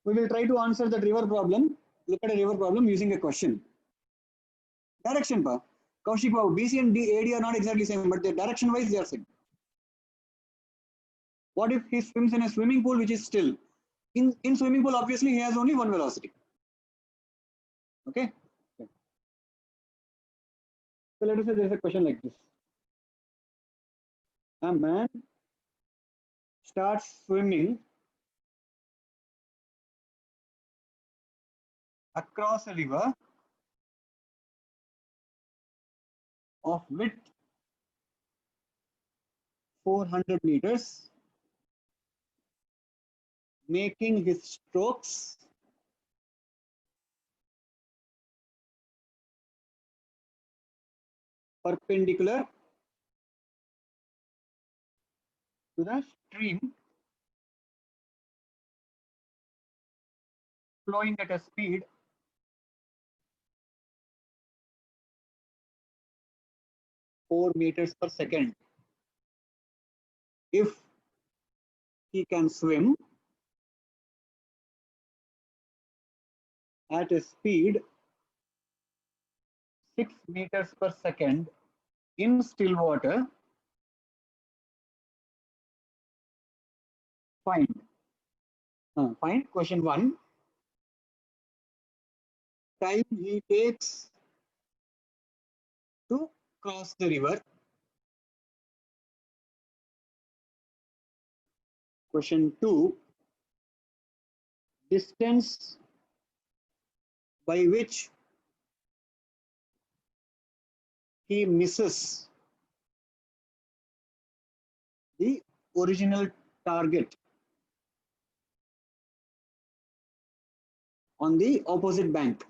We will try to answer that river problem. Look at a river problem using a question. Direction, pa. Kaushik Babu, BC and AD are not exactly same, but the direction wise they are same. What if he swims in a swimming pool which is still? In swimming pool, obviously he has only one velocity. Okay. So let us say there is a question like this. A man starts swimming across a river of width 400 meters, making his strokes perpendicular to the stream flowing at a speed 4 meters per second. If he can swim at a speed 6 meters per second in still water, find. Find question 1. Time he takes to cross the river. Question 2. Distance by which he misses the original target on the opposite bank.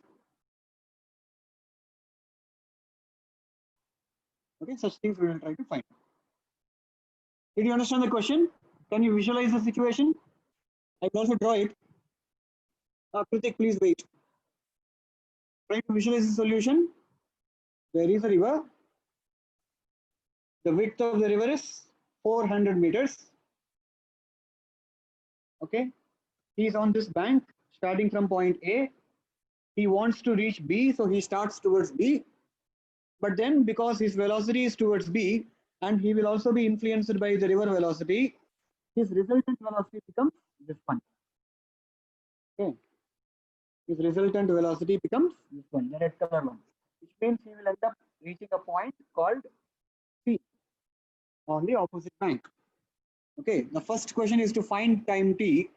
Okay, such things we will try to find. Did you understand the question? Can you visualize the situation? I will also draw it. Kritik, please wait. Try to visualize the solution. There is a river. The width of the river is 400 meters. Okay, he is on this bank starting from point A. He wants to reach B, so he starts towards B. But then because his velocity is towards B and he will also be influenced by the river velocity, his resultant velocity becomes this one. Okay, his resultant velocity becomes this one, the red color one, which means he will end up reaching a point called C on the opposite bank. Okay, the first question is to find time t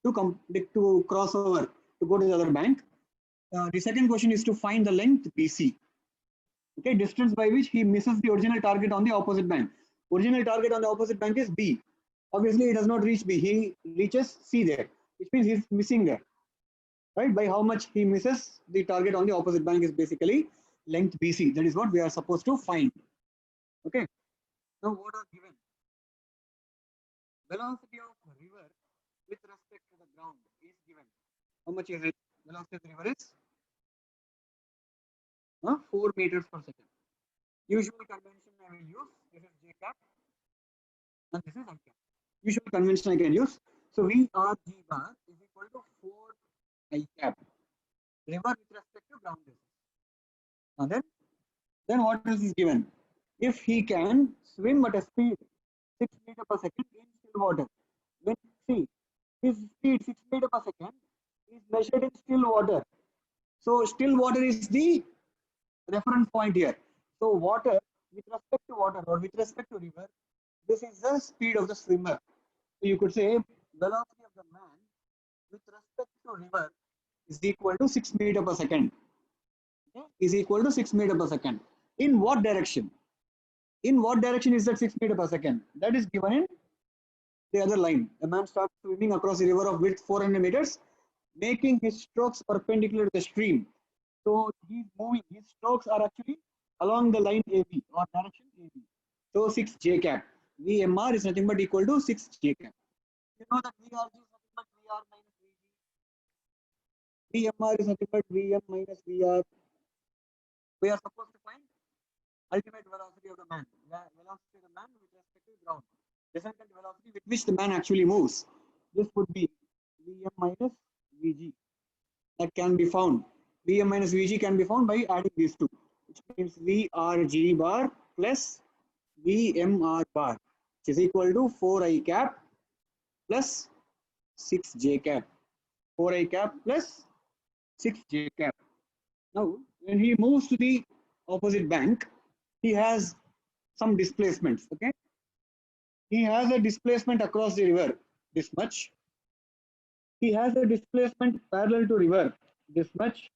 to cross over to go to the other bank. The second question is to find the length BC. Okay, distance by which he misses the original target on the opposite bank. Original target on the opposite bank is B. Obviously, he does not reach B. He reaches C there, which means he's missing there. Right? By how much he misses the target on the opposite bank is basically length BC. That is what we are supposed to find. Okay. Now, what are given? Velocity of river with respect to the ground is given. How much is it? Velocity of the river is 4 meters per second. Usual convention I will use. This is J cap and this is I cap. Usual convention I can use. So V R G bar is equal to 4 I cap. River with respect to ground distance. And then what else is given? If he can swim at a speed 6 meters per second in still water, then see his speed 6 meters per second is measured in still water. So still water is the reference point here. So water with respect to water or with respect to river, this is the speed of the swimmer. So you could say velocity of the man with respect to river is equal to 6 meters per second. Okay? Is equal to 6 meters per second. In what direction? In what direction is that 6 meters per second? That is given in the other line. A man starts swimming across a river of width 400 meters, making his strokes perpendicular to the stream. So he's moving, his strokes are actually along the line AB or direction AB. So 6 J cap. VMR is nothing but equal to 6 J cap. You know that VRG is nothing but VR minus VG. VMR is nothing but VM minus VR. We are supposed to find ultimate velocity of the man, velocity of the man with respect to ground, resultant velocity with which the man actually moves. This would be Vm minus Vg. That can be found. Vm minus Vg can be found by adding these two, which means Vrg bar plus Vmr bar, which is equal to 4i cap plus 6j cap. 4i cap plus 6j cap. Now, when he moves to the opposite bank, he has some displacements. Okay, he has a displacement across the river this much. He has a displacement parallel to river this much,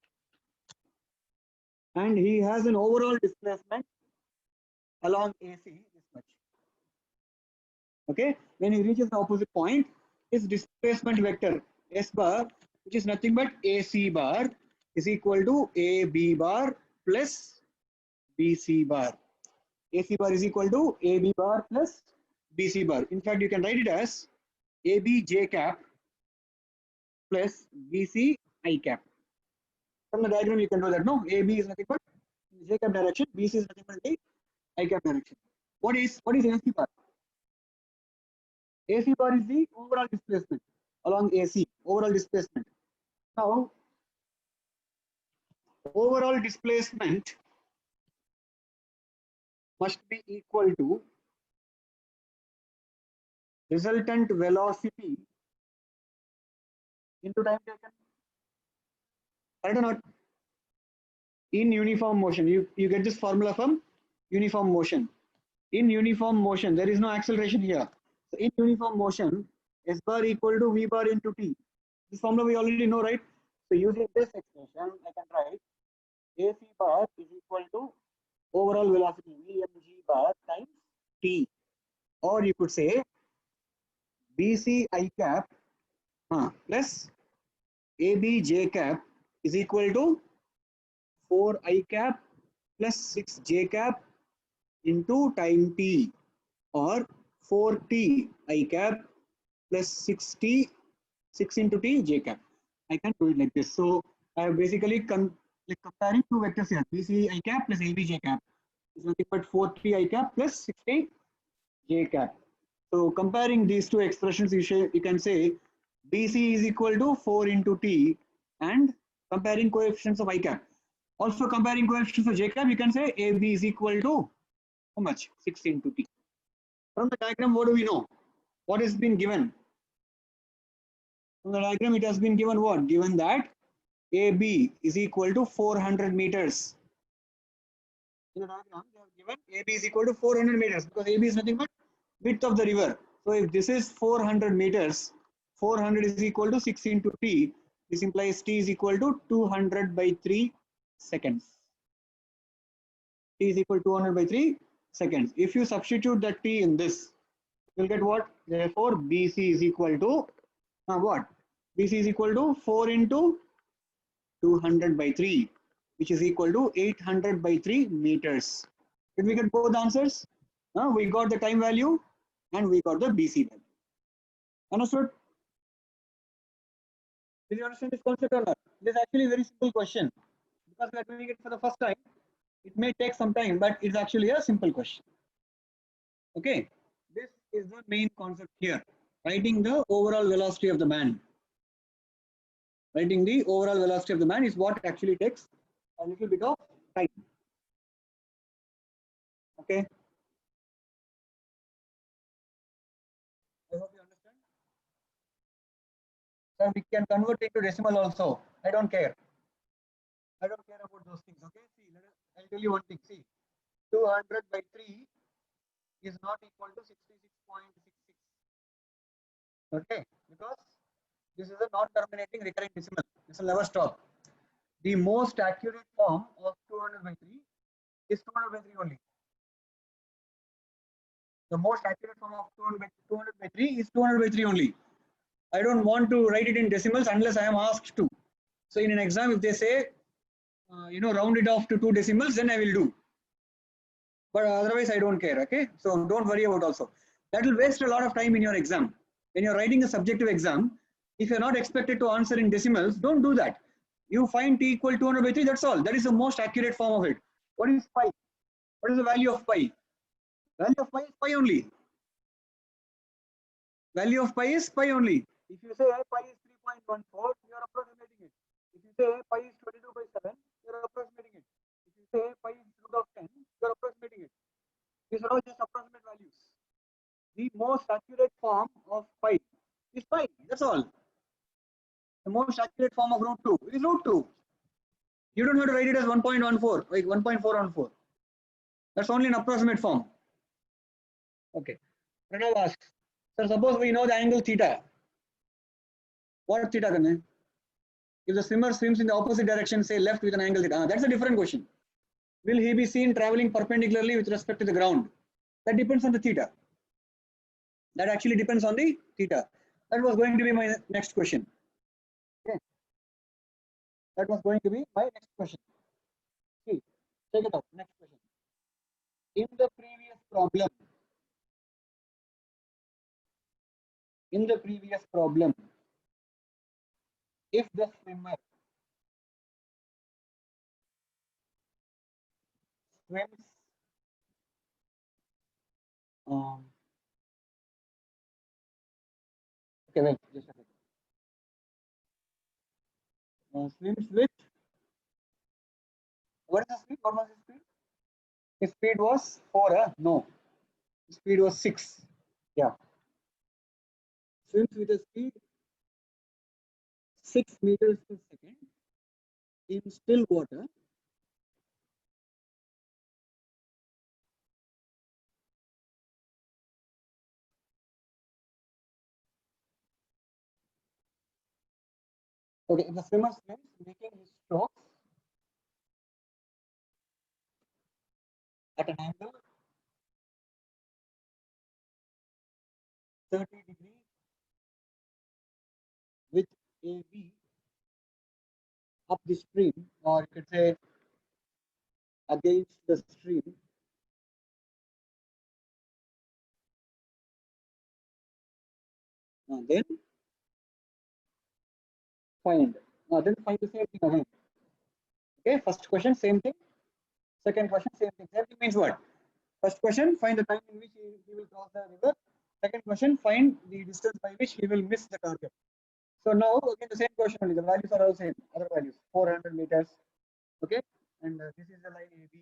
and he has an overall displacement along AC this much. Okay, when he reaches the opposite point, his displacement vector S bar, which is nothing but AC bar, is equal to AB bar plus BC bar. AC bar is equal to AB bar plus BC bar. In fact, you can write it as AB J cap plus BC I cap. From the diagram, you can do that. No, AB is nothing but J cap direction, BC is nothing but the I cap direction. What is AC bar? AC bar is the overall displacement along AC, overall displacement. Now, overall displacement must be equal to resultant velocity into time taken. Right or not? In uniform motion, you get this formula from uniform motion. In uniform motion, there is no acceleration here. So in uniform motion, S bar equal to V bar into T. This formula we already know, right? So using this expression, I can write AC bar is equal to overall velocity Vmg bar times T. Or you could say BC I cap plus AB J cap is equal to 4 I cap plus 6 J cap into time T, or 4T I cap plus 6T, 6 into T J cap. I can do it like this. So I have basically comparing two vectors here, BC I cap plus AB J cap is nothing but 4T I cap plus 6T J cap. So comparing these two expressions, you can say BC is equal to 4 into T, and comparing coefficients of I cap. Also comparing coefficients of J cap, you can say AB is equal to how much? 6 into T. From the diagram, what do we know? What has been given? From the diagram, it has been given what? Given that AB is equal to 400 meters. In the diagram, they have given AB is equal to 400 meters because AB is nothing but width of the river. So if this is 400 meters, 400 is equal to 6 into T. This implies T is equal to 200 by 3 seconds. T is equal to 200 by 3 seconds. If you substitute the T in this, you'll get what? Therefore, BC is equal to what? BC is equal to 4 into 200 by 3, which is equal to 800 by 3 meters. Did we get both answers? We got the time value and we got the BC value. Understood? Did you understand this concept or not? This is actually a very simple question. Because we are doing it for the first time, it may take some time, but it's actually a simple question. Okay, this is the main concept here. Writing the overall velocity of the man. Writing the overall velocity of the man is what actually takes a little bit of time. Okay. I hope you understand. So we can convert it to decimal also. I don't care. I don't care about those things. Okay. See, I'll tell you one thing. See, 200 by 3 is not equal to 66.66. Okay, because this is a non-terminating recurring decimal. This will never stop. The most accurate form of 200 by 3 is 200 by 3 only. The most accurate form of 200 by 3 is 200 by 3 only. I don't want to write it in decimals unless I am asked to. So in an exam, if they say, round it off to 2 decimals, then I will do. But otherwise, I don't care. Okay, so don't worry about also. That will waste a lot of time in your exam. When you're writing a subjective exam, if you're not expected to answer in decimals, don't do that. You find T equal 200 by 3, that's all. That is the most accurate form of it. What is pi? What is the value of pi? Value of pi is pi only. Value of pi is pi only. If you say pi is 3.14, you are approximating it. If you say pi is 22/7, you are approximating it. If you say pi is root of 10, you are approximating it. These are all just approximate values. The most accurate form of pi is pi. That's all. The most accurate form of root 2 is root 2. You don't have to write it as 1.14, like 1.414. That's only an approximate form. Okay. Pranav asks, sir, suppose we know the angle theta. What theta karna hai? If the swimmer swims in the opposite direction, say left with an angle theta, that's a different question. Will he be seen traveling perpendicularly with respect to the ground? That depends on the theta. That actually depends on the theta. That was going to be my next question. Okay. That was going to be my next question. See, check it out. Next question. In the previous problem, if the swimmer swims okay, wait, just a second. Swims with, what is the speed? What was his speed? His speed was 4, no. His speed was 6. Yeah. Swims with a speed 6 meters per second in still water. Okay, if the swimmer swims making his strokes at an angle 30 degrees with AB up the stream, or you could say against the stream, then find. Then find the same thing again. Okay, first question, same thing. Second question, same thing. Same thing means what? First question, find the time in which he will cross the river. Second question, find the distance by which he will miss the target. So now again the same question only. The values are all same. Other values, 400 meters. Okay, and this is the line AB.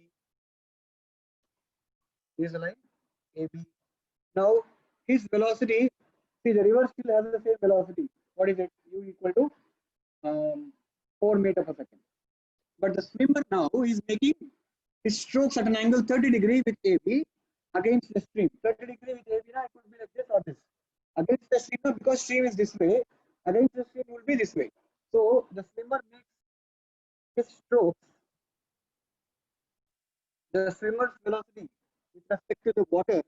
This is the line AB. Now his velocity. See, the river still has the same velocity. What is it? U equal to 4 meters per second. But the swimmer now is making his strokes at an angle 30 degrees with AB against the stream. 30 degrees with AB, it could be like this or this. Against the stream, because stream is this way, against the stream will be this way. So the swimmer makes his strokes, the swimmer's velocity with respect to the water,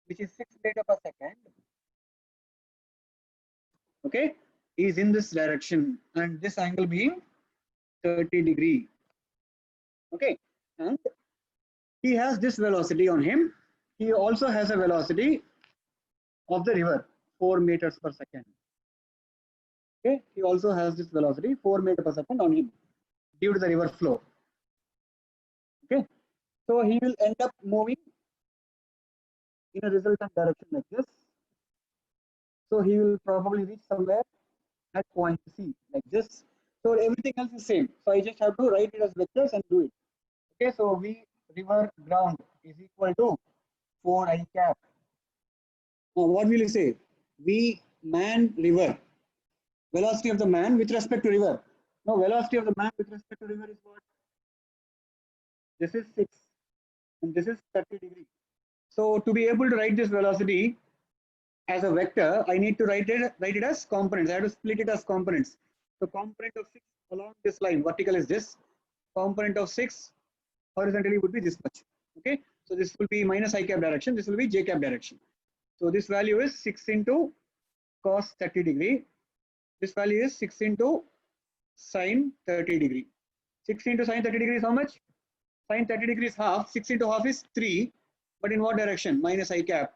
which is 6 meters per second, okay, is in this direction, and this angle being 30 degrees. Okay, and he has this velocity on him. He also has a velocity of the river, 4 meters per second. Okay, he also has this velocity 4 meters per second on him due to the river flow. Okay, so he will end up moving in a resultant direction like this. So he will probably reach somewhere at point C like this. So everything else is same. So I just have to write it as vectors and do it. Okay, so V river ground is equal to 4I cap. Now what will you say? V man river. Velocity of the man with respect to river. Now velocity of the man with respect to river is what? This is 6 and this is 30 degrees. So to be able to write this velocity as a vector, I need to write it as components. I have to split it as components. So component of 6 along this line, vertical is this. Component of 6 horizontally would be this much. Okay, so this will be minus I cap direction. This will be J cap direction. So this value is 6 into cos 30 degree. This value is 6 into sine 30 degree. 6 into sine 30 degree is how much? Sine 30 degree is half. 6 into half is 3. But in what direction? Minus I cap.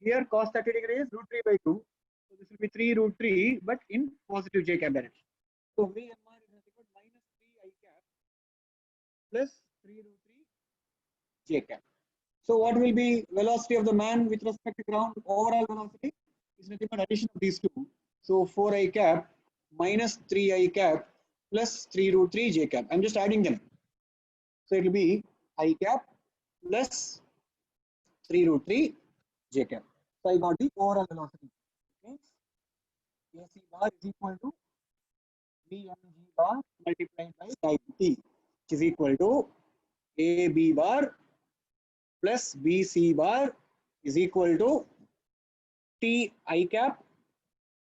Here cos 30 degree is root 3 by 2. So this will be 3 root 3, but in positive J cap direction. So VMR is equal to minus 3 I cap plus 3 root 3 j cap. So what will be velocity of the man with respect to ground? Overall velocity is nothing but addition of these two. So 4I cap minus 3I cap plus 3 root 3 j cap. I'm just adding them. So it will be I cap plus 3 root 3 j cap. So I got the overall velocity. Means AC bar is equal to VMG bar multiplied by time t, which is equal to AB bar plus BC bar is equal to T I cap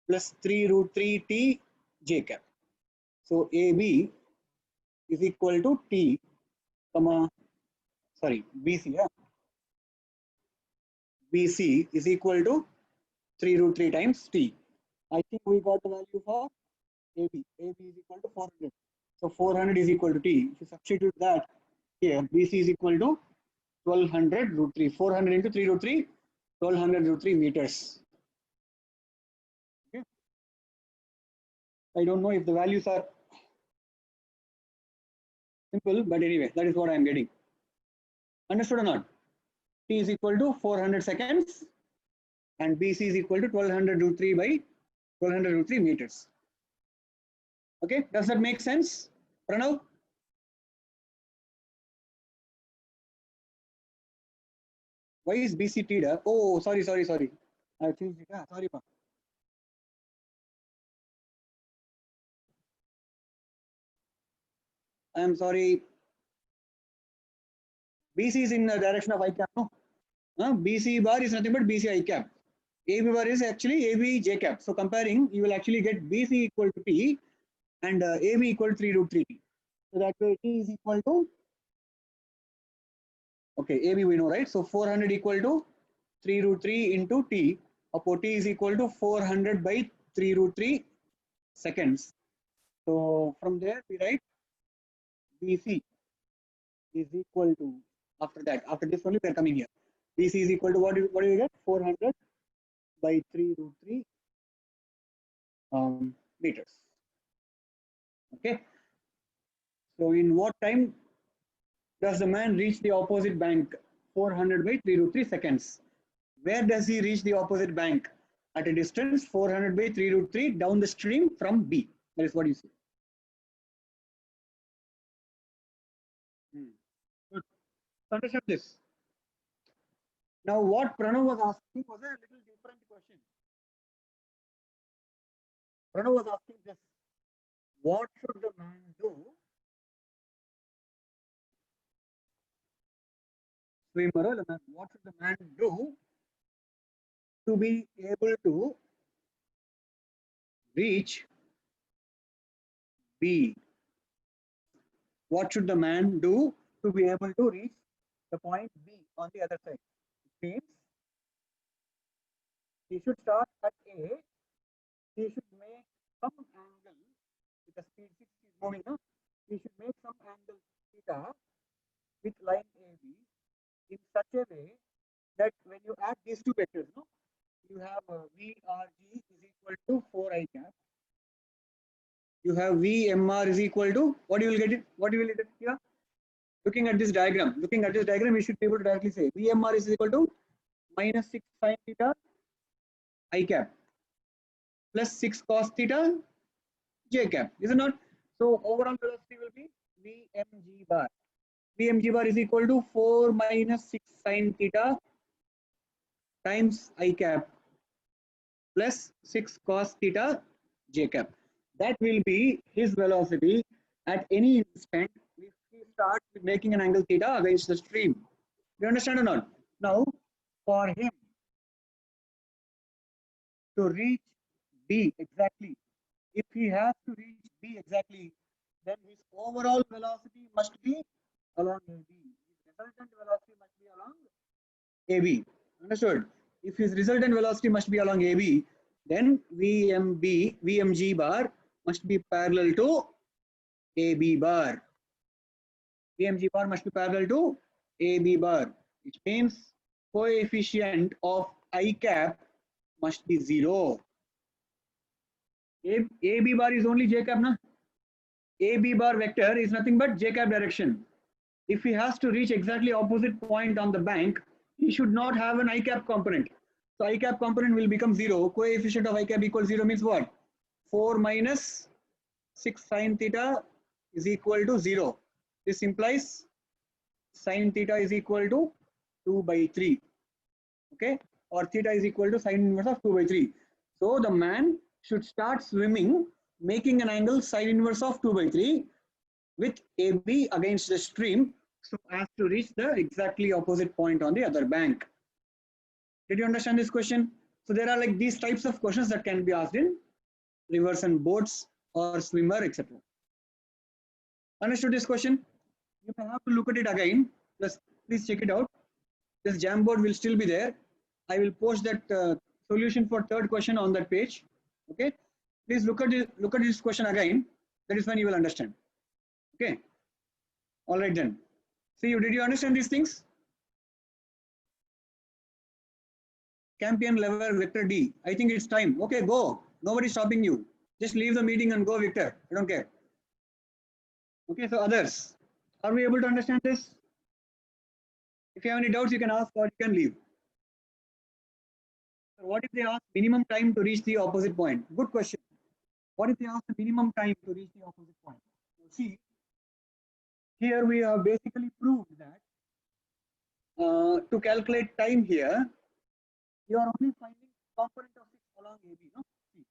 plus 3 root 3 T j cap. So AB is equal to T, BC, yeah. BC is equal to 3 root 3 times T. I think we got the value for AB. AB is equal to 400. So 400 is equal to T. If you substitute that here, BC is equal to 1200 root 3. 400 into 3 root 3, 1200 root 3 meters. Okay. I don't know if the values are simple, but anyway, that is what I am getting. Understood or not? T is equal to 400 seconds and BC is equal to 1200 root 3 by 1200 root 3 meters. Okay, does that make sense, Pranav? Why is BC theta? Oh, sorry. I changed it. Sorry, pa. I am sorry. BC is in the direction of I cap, no? BC bar is nothing but BC I cap. AB bar is actually AB j cap. So comparing, you will actually get BC equal to T and AB equal to 3 root 3 T. So that way T is equal to, okay, AB we know, right? So 400 equal to 3 root 3 into T. Upon T is equal to 400 by 3 root 3 seconds. So from there we write BC is equal to, after this only we are coming here. BC is equal to what do you get? 400 by 3 root 3 meters. Okay. So in what time does the man reach the opposite bank? 400 by 3 root 3 seconds. Where does he reach the opposite bank? At a distance 400 by 3 root 3 down the stream from B. That is what you say. Good. Understand this. Now what Pranav was asking was a little different question. Pranav was asking this. What should the man do? Swimmer, what should the man do to be able to reach B? What should the man do to be able to reach the point B on the other side? It means he should start at A. He should make some angle with the speed 6 is moving. No? He should make some angle theta with line AB in such a way that when you add these two vectors, no, you have VRG is equal to 4I cap. You have VMR is equal to what you will get it? What you will get it here? Looking at this diagram, you should be able to directly say VMR is equal to minus 6 sin theta I cap plus 6 cos theta j cap. Is it not? So overall velocity will be VMG bar. VMG bar is equal to 4 minus 6 sin theta times I cap plus 6 cos theta j cap. That will be his velocity at any instant if he starts making an angle theta against the stream. You understand or not? Now, for him to reach B exactly, if he has to reach B exactly, then his overall velocity must be along AB. His resultant velocity must be along AB. Understood? If his resultant velocity must be along AB, then VMG bar must be parallel to AB bar. VMG bar must be parallel to AB bar, which means coefficient of I cap must be 0. AB bar is only j cap, na? AB bar vector is nothing but j cap direction. if he has to reach exactly opposite point on the bank, he should not have an I cap component. So I cap component will become 0. Coefficient of I cap equals 0 means what? 4 minus 6 sine theta is equal to 0. This implies sine theta is equal to 2 by 3. Okay, or theta is equal to sine inverse of 2 by 3. So the man should start swimming, making an angle sine inverse of 2 by 3 with AB against the stream, so as to reach the exactly opposite point on the other bank. Did you understand this question? So there are like these types of questions that can be asked in rivers and boats or swimmer, etc. Understood this question? You may have to look at it again. Please check it out. This Jamboard will still be there. I will post that solution for third question on that page. Okay. Please look at this question again. That is when you will understand. Okay. All right then. See, did you understand these things? Campion lever vector D. I think it's time. Okay, go. Nobody's stopping you. Just leave the meeting and go, Victor. I don't care. Okay, so others. Are we able to understand this? If you have any doubts, you can ask or you can leave. So what if they ask minimum time to reach the opposite point? Good question. What if they ask the minimum time to reach the opposite point? So see, here we have basically proved that to calculate time here, you are only finding component of 6 along AB. No? See,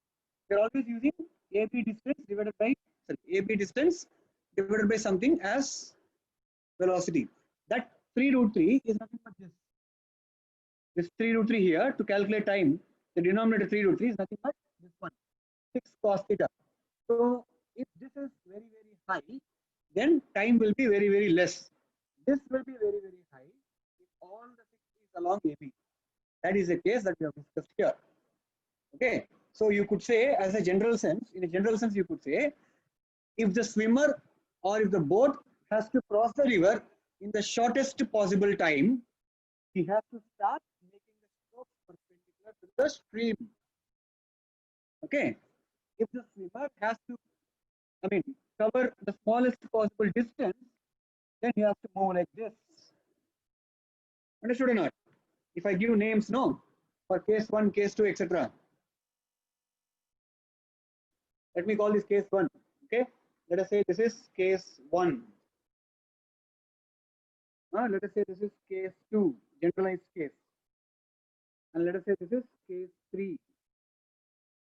we are always using AB distance divided by something as velocity. That 3 root 3 is nothing but this. This 3 root 3 here to calculate time. The denominator 3 root 3 is nothing but this one, 6 cos theta. So if this is very, very high, then time will be very, very less. This will be very, very high if all the 6 is along AB. That is the case that we have discussed here. Okay. So you could say, as a general sense, in a general sense, you could say, if the swimmer or if the boat has to cross the river in the shortest possible time, he has to start making the stroke perpendicular to the stream. Okay. If the swimmer has to, cover the smallest possible distance, then he has to move like this. Understood or not? If I give names, no, for case 1, case 2, etc. Let me call this case 1. Okay. Let us say this is case 1. Let us say this is case 2, generalized case. And let us say this is case 3.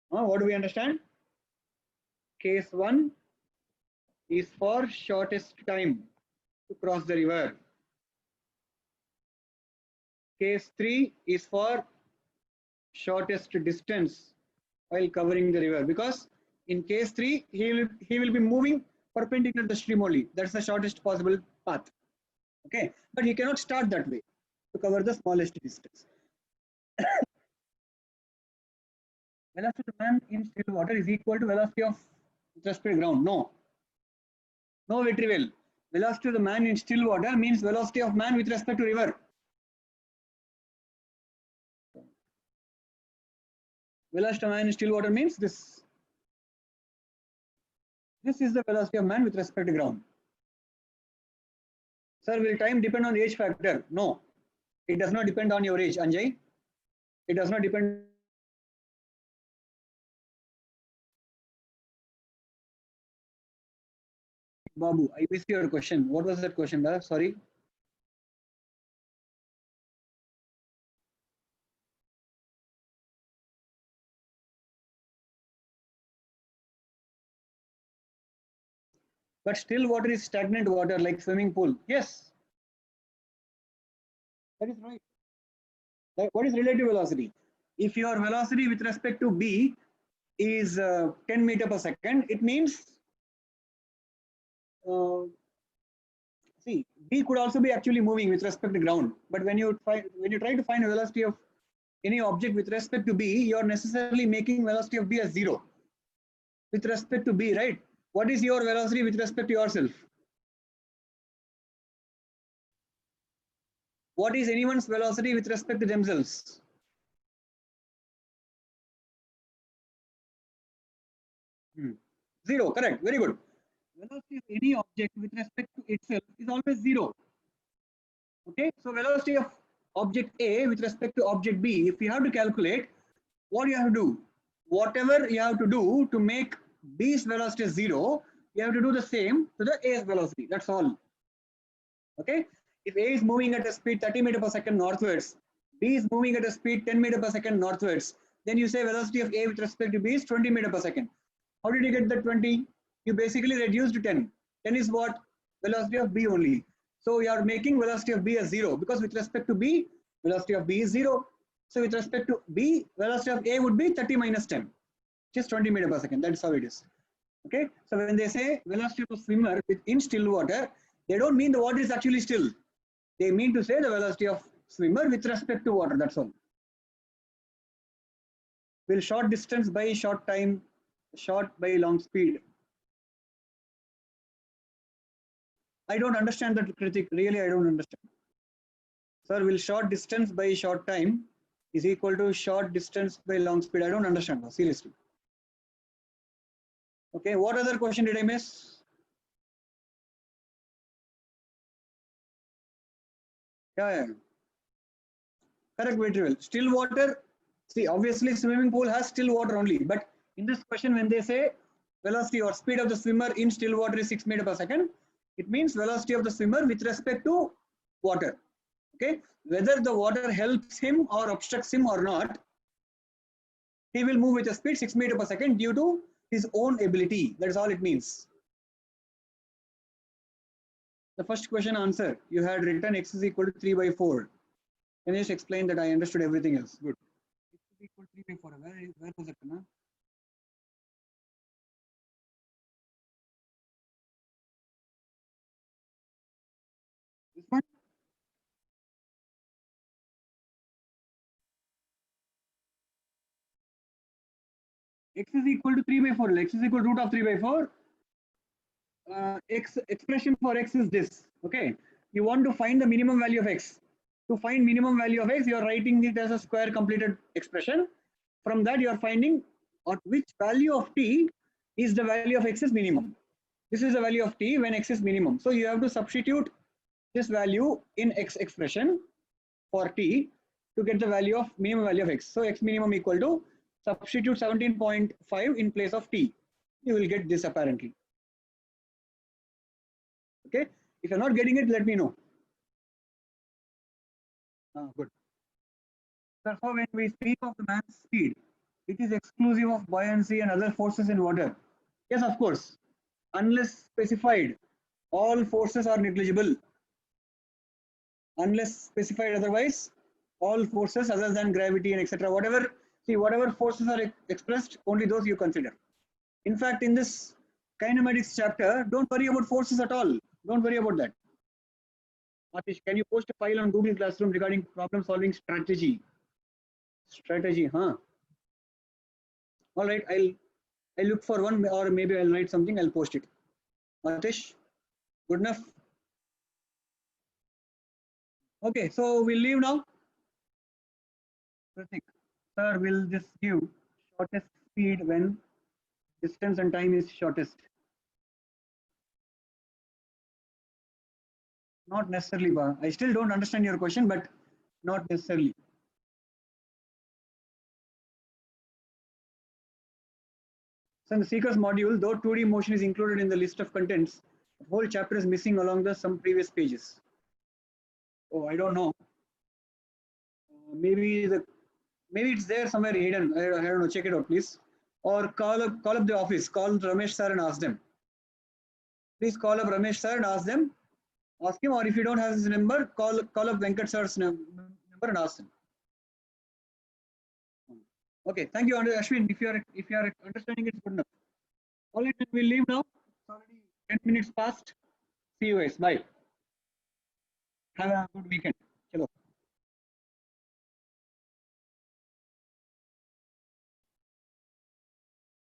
What do we understand? Case 1 is for shortest time to cross the river. Case 3 is for shortest distance while covering the river, because in case 3 he will be moving perpendicular to the stream only. That's the shortest possible path. Okay, but he cannot start that way to cover the smallest distance. Velocity of man in still water is equal to velocity of with respect to ground. No, very well. Velocity of the man in still water means velocity of man with respect to river. Velocity of man in still water means this. This is the velocity of man with respect to ground. Sir, will time depend on age factor? No, it does not depend on your age, Anjay. It does not depend. Babu, I missed your question. What was that question, da? Sorry. But still water is stagnant water like swimming pool. Yes, that is right. What is relative velocity? If your velocity with respect to B is 10 meter per second, it means see, B could also be actually moving with respect to ground. But when you try to find a velocity of any object with respect to B, you are necessarily making velocity of B as 0 with respect to B, right? What is your velocity with respect to yourself? What is anyone's velocity with respect to themselves? Zero, correct, very good. velocity of any object with respect to itself is always 0. Okay, so velocity of object A with respect to object B, if you have to calculate, what you have to do, whatever you have to do to make B's velocity 0, you have to do the same to the A's velocity. That's all. Okay, if A is moving at a speed 30 meter per second northwards, B is moving at a speed 10 meter per second northwards, then you say velocity of A with respect to B is 20 meter per second. How did you get the 20? You basically reduced 10. 10 is what? Velocity of B only. So you are making velocity of B as 0 because with respect to B, velocity of B is 0. So with respect to B, velocity of A would be 30 minus 10, which is 20 meter per second. That's how it is. Okay. So when they say velocity of a swimmer in still water, they don't mean the water is actually still. They mean to say the velocity of swimmer with respect to water. That's all. Will short distance by short time, short by long speed. I don't understand that critic. Really, I don't understand. Sir, will short distance by short time is equal to short distance by long speed? I don't understand. Seriously. Okay, what other question did I miss? Yeah. Correct, very well. Still water. See, obviously, swimming pool has still water only. But in this question, when they say velocity or speed of the swimmer in still water is 6 meter per second, it means velocity of the swimmer with respect to water. Okay, whether the water helps him or obstructs him or not, he will move with a speed 6 meter per second due to his own ability. That's all it means. The first question answer, you had written x is equal to 3 by 4. Can you just explain that? I understood everything else. Good. X is equal to 3 by 4. Where was it? Na? This one? X is equal to 3 by 4. X is equal to root of 3 by 4. X expression for x is this. Okay. You want to find the minimum value of x. To find minimum value of x, you are writing it as a square completed expression. From that, you are finding at which value of t is the value of x is minimum. This is the value of t when x is minimum. So you have to substitute this value in x expression for t to get the value of minimum value of x. So x minimum equal to substitute 17.5 in place of t. You will get this apparently. Okay. If you're not getting it, let me know. Good. Therefore, when we speak of the man's speed, it is exclusive of buoyancy and other forces in water. Yes, of course. Unless specified, all forces are negligible. Unless specified otherwise, all forces other than gravity and etc. Whatever, see, whatever forces are expressed, only those you consider. In fact, in this kinematics chapter, don't worry about forces at all. Don't worry about that. Atish, can you post a file on Google Classroom regarding problem solving strategy? Strategy, huh? All right, I'll look for one, or maybe I'll write something. I'll post it. Atish, good enough. Okay, so we'll leave now. Pratik, sir, will this give shortest speed when distance and time is shortest? Not necessarily, Ba. I still don't understand your question, but not necessarily. So in the Seekers module, though 2D motion is included in the list of contents, the whole chapter is missing along the some previous pages. Oh, I don't know. Maybe it's there somewhere hidden. I don't know. Check it out, please. Or call up the office. Call Ramesh sir and ask them. Please call up Ramesh sir and ask them. Ask him, or if you don't have his number, call up Venkat sir's number and ask him. Okay, thank you, Ashwin. If you are understanding, it's good enough. All right, we'll leave now. It's already 10 minutes past. See you guys. Bye. Have a good weekend. Chalo.